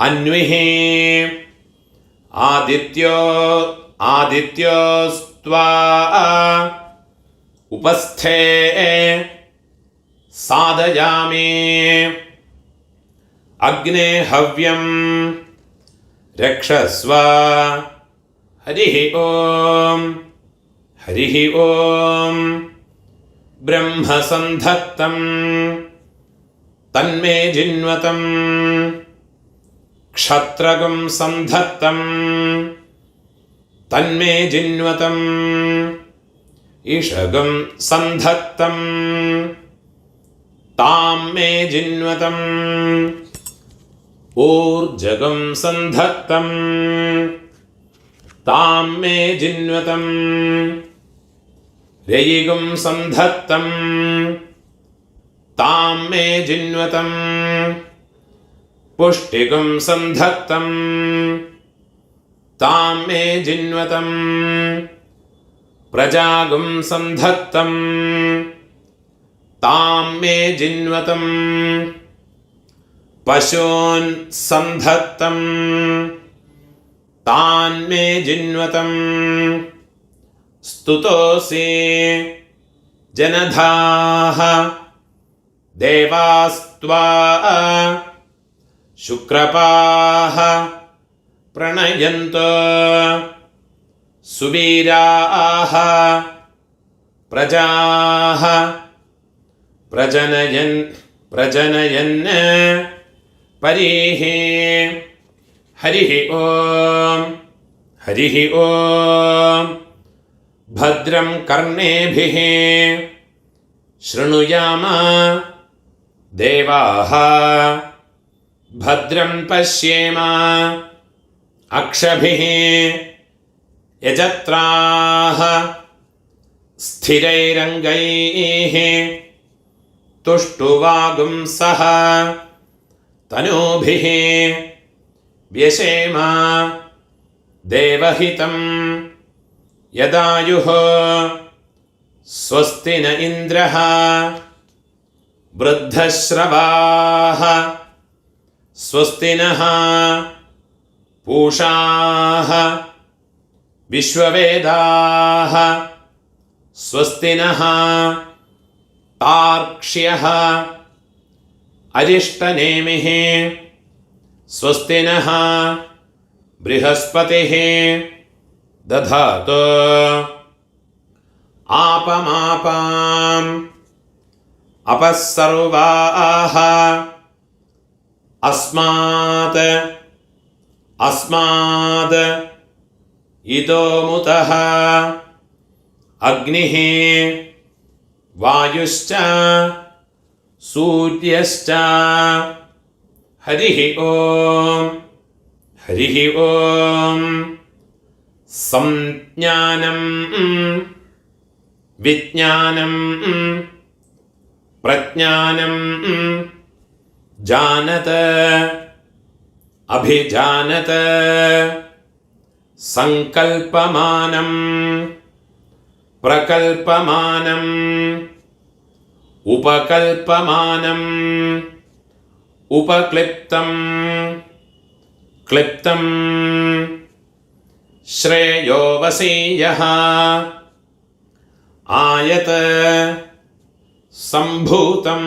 अन्विः आदित्योस्त्वा उपस्थे साधयामि अग्ने हव्यं रक्षस्व हरिः ॐ ब्रह्मसन्धत्तं तन्मे जिन्वतं क्षत्रगं सन्धत्तं तन्मे जिन्वतं ईशगं सन्धत्तं तां मे जिन्वतं ऊर्जगं सन्धत्तं तां मे जिन्वतं रयिगं सन्धत्तं तां मे जिन्वतं पुष्टिगुं सन्धत्तं तां मे जिन्वतं प्रजागुं सन्धत्तं तां मे जिन्वतं पशून् सन्धत्तं तान् मे जिन्वतं स्तुतोऽसि जनधाः देवास्त्वा शुक्रपाः प्रणयन्तो सुवीराः प्रजाः प्रजनयन् परीः हरिः ॐ भद्रं कर्णेभिः शृणुयाम देवाः भद्रं पश्येम अक्षभिः यजत्राः स्थिरैरङ्गैः तुष्टुवागुंसः तनूभिः व्यशेम देवहितं यदायुः स्वस्ति न इन्द्रः वृद्धश्रवाः स्वस्ति नः पूषाः विश्ववेदाः स्वस्ति नः तार्क्ष्यः अरिष्टनेमिः स्वस्ति नः बृहस्पतिः दधातु आपमापाम् अपः सर्वाः अस्मात् इदो मुतः अग्निः वायुश्च सूर्यश्च हरिः ॐ संज्ञानं विज्ञानं प्रज्ञानं जानत अभिजानत संकल्पमानं प्रकल्पमानं उपकल्पमानं उपक्लिप्तं क्लिप्तं श्रेयो वसीयः आयत सम्भूतं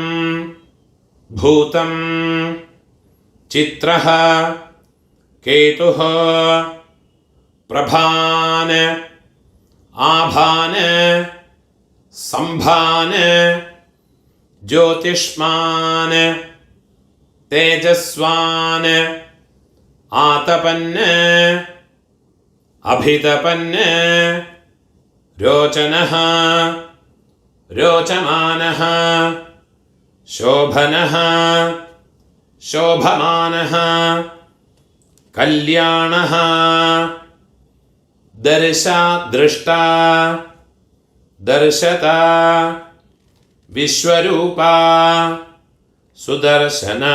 भूतं चित्रः केतुः प्रभान आभान संभान ज्योतिष्मान तेजस्वान आतपन् अभितपन् रोचनः रोचमानः शोभनः शोभमानः कल्याणः दर्शा दृष्टा दर्शता विश्वरूपा सुदर्शना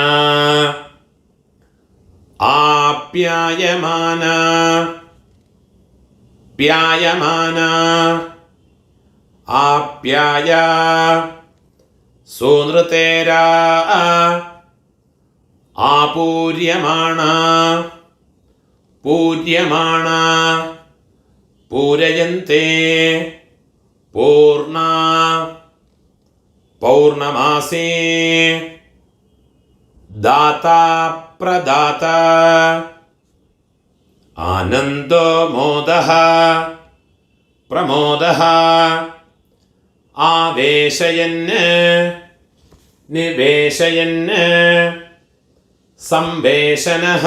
आप्यायमाना प्यायमाना आप्याया सुनृतेरा आपूर्यमाणा पूर्यमाणा पूरयन्ते पूर्णा पौर्णमासी दाता प्रदाता आनन्दो मोदः प्रमोदः आवेशयन् निवेशयन् संवेशनः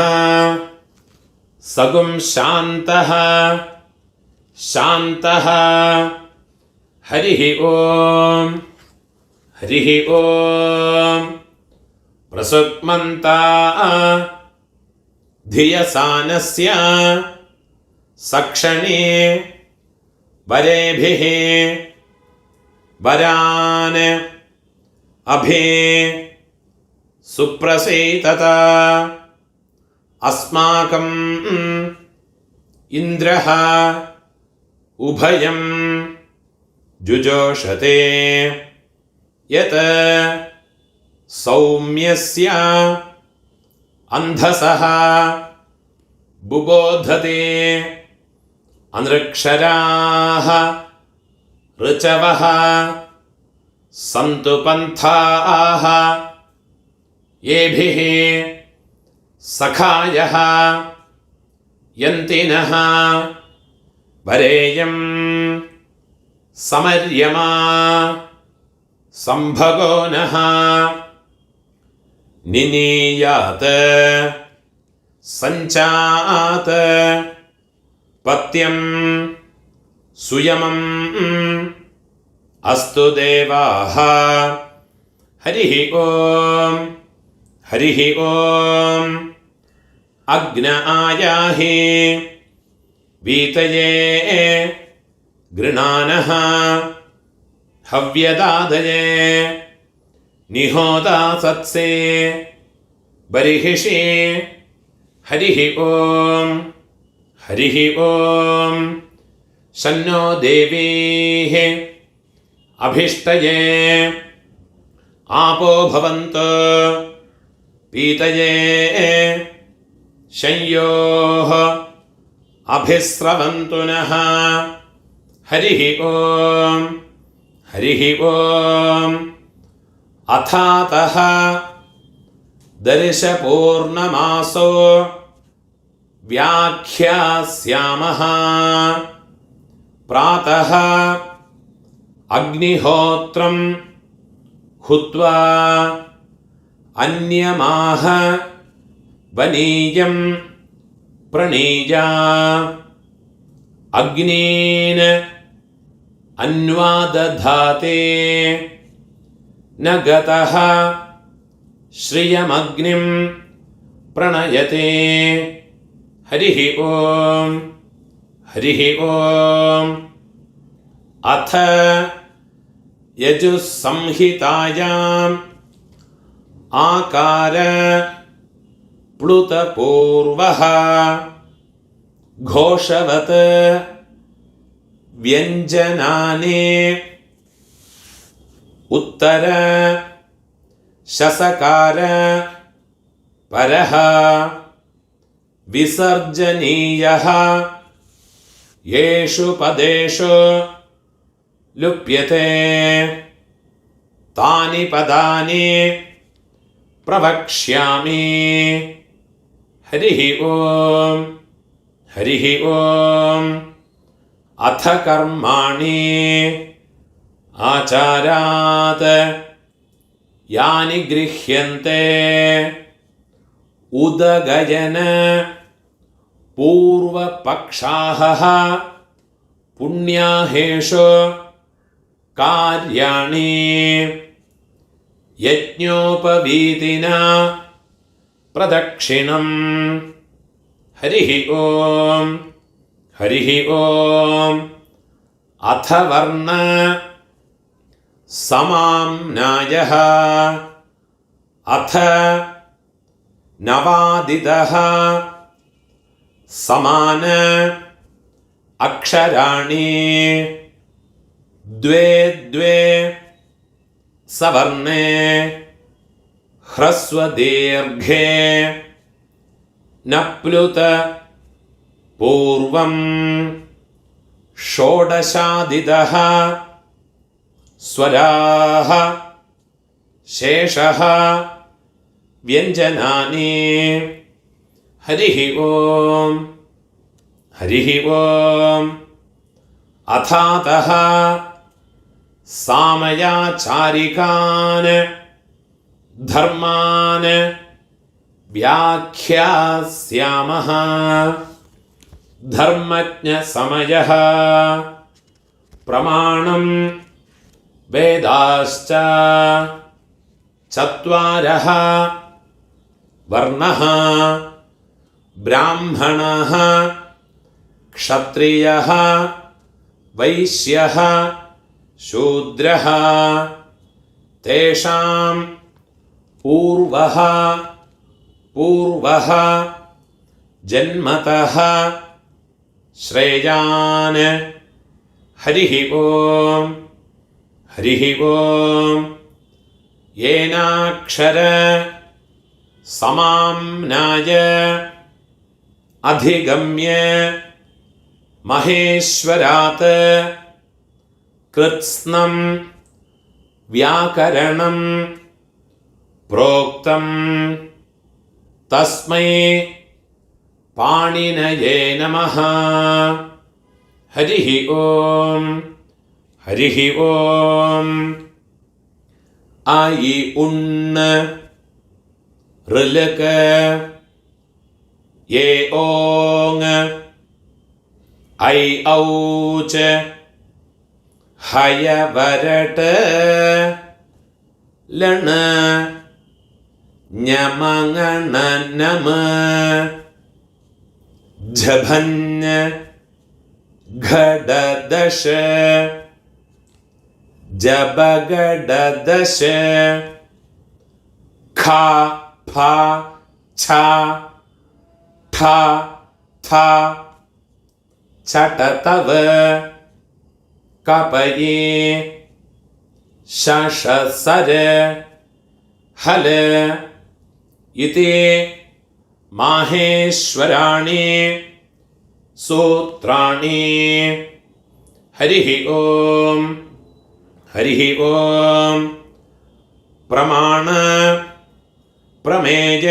सगुं शान्तः शान्तः हरिः ॐ प्रसुक्मन्ता धियसानस्य सक्षणे वरेभिः वरान् अभि सुप्रसीतता അസ്മാകം ഇന്ദ്രഃ ഉഭയം ജുജോഷതേ യത് സൗമ്യസ്യ അന്ധസഃ ബുബോധതേ അനൃക്ഷരാഃ ഋചവഃ സന്തു പന്ഥാഃ യേഭിഃ സഖായഃ യന്തിനഃ വരേയം സമര്യമా സംഭഗോ നഃ നിനീയാത് സഞ്ചാത് പത്യം സുയമം അസ്തു ദേവാഃ ഹരിഃ ഓം ഹരിഃ ഓം അഗ്ന ആയാഹി വീതയേ ഗൃണാനഃ ഹവ്യദാദയേ നിഹോതാ സത്സേ ബർഹിഷി ഹരിഃ ഓം ഹരിഃ ഓം ശന്നോ ദേവീഃ അഭിഷ്ടയേ ആപോ ഭവന്തു പീതയേ ശയ്യോഃ അഭിസ്രവന്തു നഃ ഹരിഃ ഓം ഹരിഃ ഓം അഥാതഃ ദർശപൂർണമാസോ വ്യാഖ്യാസ്യാമഃ പ്രാതഃ അഗ്നിഹോത്രം ഹുത്വാ അന്യമാഹ വനീയം പ്രണീയ അഗ്നീൻ അന്വാദധാതേ ന ഗതഃ ശ്രിയമഗ്നിം പ്രണയതേ ഹരിഃ ഓം ഹരിഃ ഓം അഥ യജുസ്സംഹിതായാം ആകാര പ്ലുതപൂർവഃ ഘോഷവത് വ്യഞ്ജനാനി ഉത്തര ശസകാര പരഃ വിസർജനീയഃ യേഷു പദേഷു ലുപ്യത്തെ താനി പദാനി പ്രവക്ഷ്യാമി ഹരിഃ ഓം ഹരിഃ ഓം അഥ കർമാണി ആചാരാത് യാനി ഗൃഹ്യന്തെ ഉദഗയന പൂർവപക്ഷാഃ പുണ്യാഹേഷു കാര്യാണി യജ്ഞോപവീതിന പ്രദക്ഷിണം ഹരിഃ ഓം ഹരിഃ ഓം അഥ വർണ്ണ സമാംനായഃ അഥ നവാദിതഃ സമാന അക്ഷരാണി ദ്വേ ദ്വേ സവർണേ ഹ്രസ്വദീർഘേ നപ്ലുത പൂർവം ഷോഡശാദിതഃ സ്വരാഃ ശേഷഃ വ്യഞ്ജനാനി ഹരിഃ ഓം ഹരിഃ ഓം അഥാതഃ സാമയാചാരികാൻ ധർമാൻ വ്യാഖ്യാസ്യാമഃ ധർമ്മജ്ഞ സമയഃ പ്രമാണം വേദാശ്ച ചത്വാരഃ വർണ്ണഃ ബ്രാഹ്മണഃ ക്ഷത്രിയഃ വൈശ്യഃ ശൂദ്രഃ തേഷാം പൂർവഃ जन्मतः श्रेयान् हरिः ओम् हरिः ओम् येनाक्षर समाम्नाय अधिगम्य महेश्वरात् कृत्स्नं व्याकरणं प्रोक्तं तस्मै पाणिनये नमः हरिः ओम् हरिः ओम् आई उन्न ऋलक ये ओंग ऐ औच हय वरट लण ञमङण नम झभञ् घडदश जबगडदश खा फा छा ठा था चटतव कपये शशसर हल इति माहेश्वराणि सूत्राणि हरिः ओम् हरिः ओम् प्रमाण प्रमेय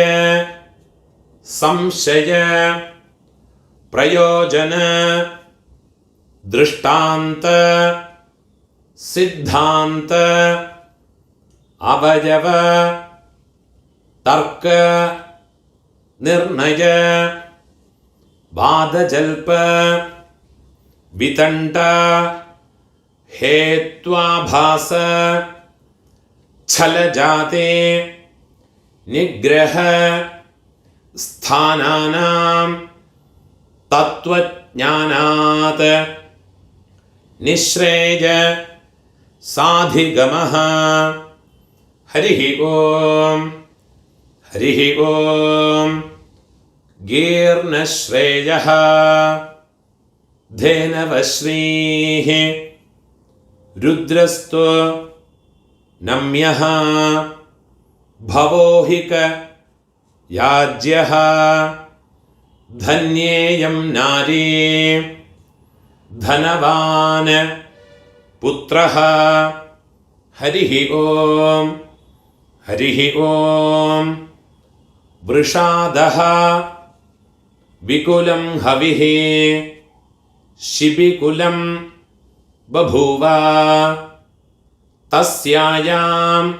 संशय प्रयोजन दृष्टान्त सिद्धान्त अवयव तर्क निर्णय वादजल्प वितण्ड हेत्वाभास छलजाते निग्रह स्थानानां तत्त्वज्ञानात् निःश्रेय साधिगमः हरिः ओम् हरिः ओम् गीर्णश्रेयः धेनवश्रीः रुद्रस्तो नम्यः भवोहिक याज्यः धन्येयं नारी धनवान् पुत्रः हरिः ओम् हरिः ओम् वृषादः विकुलं हविः शिबिकुलं बभूव तस्यायाम्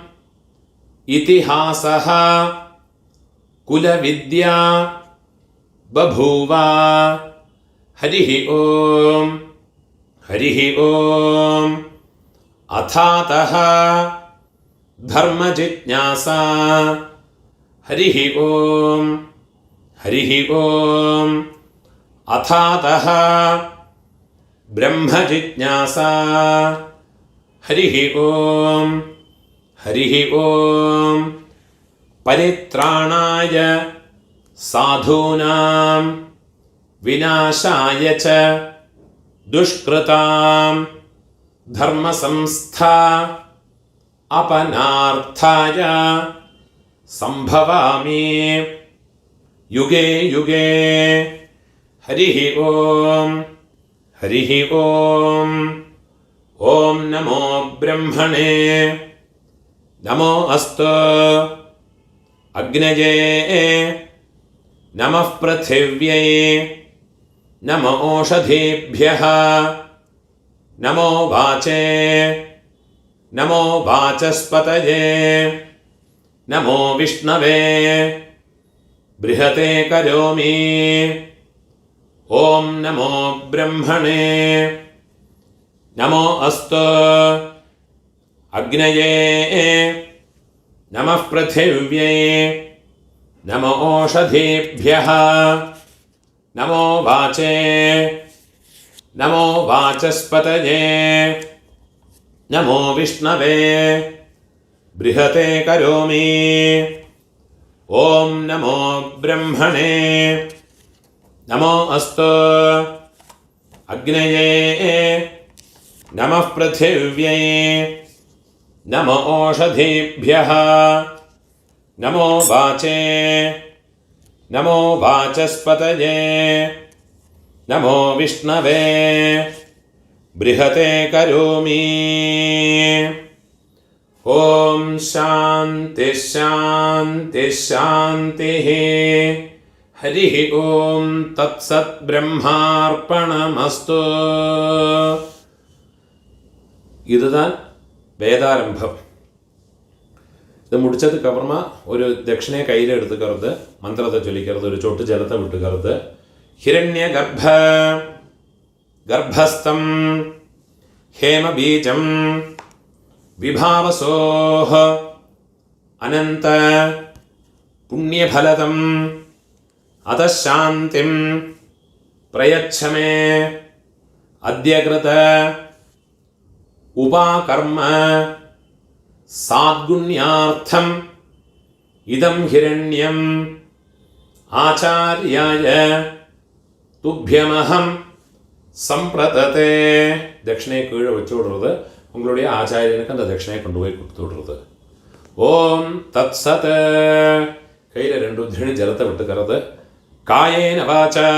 इतिहासः कुलविद्या बभूव हरिः ओम् हरिः ओम् अथातः धर्मजिज्ञासा हरिः ओम् हरिः ओम् अथातः ब्रह्मजिज्ञासा हरिः ओम् हरिः ओम् परित्राणाय साधूनां विनाशाय च दुष्कृतां धर्मसंस्था अपनार्थाय संभवामि युगे युगे हरिः ओम् हरिः ओम् ॐ नमो ब्रह्मणे नमो अस्तु अग्नये नमः पृथिव्यै नमो ओषधीभ्यः नमो वाचे नमो वाचस्पतये नमो विष्णवे बृहते करोमि ॐ नमो ब्रह्मणे नमो अस्तु अग्नये नमः पृथिव्यै नमो ओषधीभ्यः नमो वाचे नमो वाचस्पतये नमो विष्णवे बृहते करोमि ॐ नमो ब्रह्मणे நமோ அஸ்து அக்னயே நமः பிருथिव्यै நமோ ஓஷதீभ्यः நமோ வாசே நமோ வாசஸ்பதயே நமோ விஷ்ணவே बृहते करोमि ओम शांति शांति शांतिः हरि ओम तत्सत् ब्रह्मार्पणमस्तु இதுதான் வேதாரம்பம். இது முடிச்சதுக்கு அப்புறமா ஒரு தட்சிணையை கையில் எடுத்துக்கிறது, மந்திரத்தை சொல்லிக்கிறது, ஒரு சொட்டு ஜலத்தை விட்டுக்கிறது. ஹிரண்ய கர்ப்பஸ்தம் ஹேமபீஜம் விபாவசோஹ அனந்த புண்ணியபலதம் அதசாந்திம் பிரயச்சமே அத்யகிருத உபாகர்ம சாத்குண்யார்த்தம் இதம் ஹிரண்யம் ஆச்சார்யாய துப்யமஹம் சம்பிரததே. தட்சிணையை கீழே வச்சு விடுறது, உங்களுடைய ஆச்சாரியனுக்கு அந்த தட்சிணையை கொண்டு போய் கொடுத்து விடுறது. ஓம் தத் சத், கையில் 2 உத்திரணி ஜலத்தை விட்டுக்கிறது. காயேன வாசா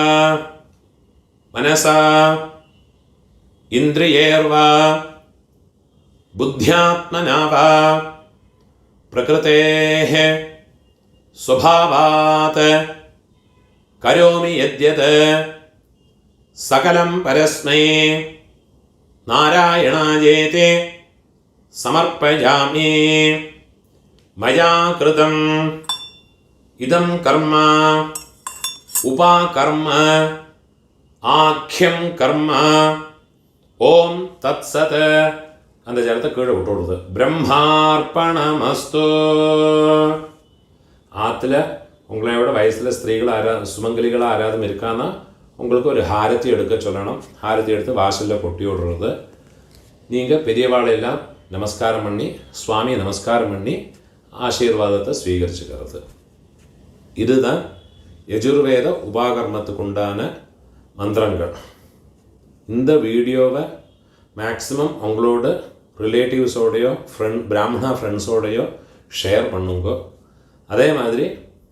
மனசா இந்திரியேர்வா புத்தியாத்மனா வா பிரகிருதேஹ ஸ்வபாவாத் கரோமி யத்யத் சகலம் பரஸ்மை நாராயணாயேதி சமர்ப்பயாமி. மயா கிருதம் இதம் கர்ம உபாகர்ம ஆக்யம் கர்ம. ஓம் தத் சத், அந்த ஜலத்தை கீழே விட்டு விடுறது. பிரம்மார்ப்பணமஸ்து. ஆற்றுல உங்களை விட வயசில் ஸ்திரீகள் சுமங்கலிகளாக ஆராதம் இருக்கான்னா உங்களுக்கு ஒரு ஹாரத்தி எடுக்க சொல்லணும். ஹாரத்தி எடுத்து வாசலில் கொட்டி விடுறது. நீங்கள் பெரியவாளையெல்லாம் நமஸ்காரம் பண்ணி, சுவாமியை நமஸ்காரம் பண்ணி ஆசீர்வாதத்தை ஸ்வீகரிச்சுக்கிறது. இதுதான் யஜுர்வேத உபாகர்மத்துக்கு உண்டான மந்திரங்கள். இந்த வீடியோவை மேக்ஸிமம் உங்களோட ரிலேட்டிவ்ஸோடையோ பிராமணா ஃப்ரெண்ட்ஸோடையோ ஷேர் பண்ணுங்க. அதே மாதிரி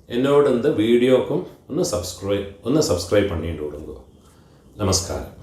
என்னோட இந்த வீடியோக்கும் ഒന്ന് സബ്സ്ക്രൈബ് பண்ணிட்டு விடுங்க. நமஸ்காரம்.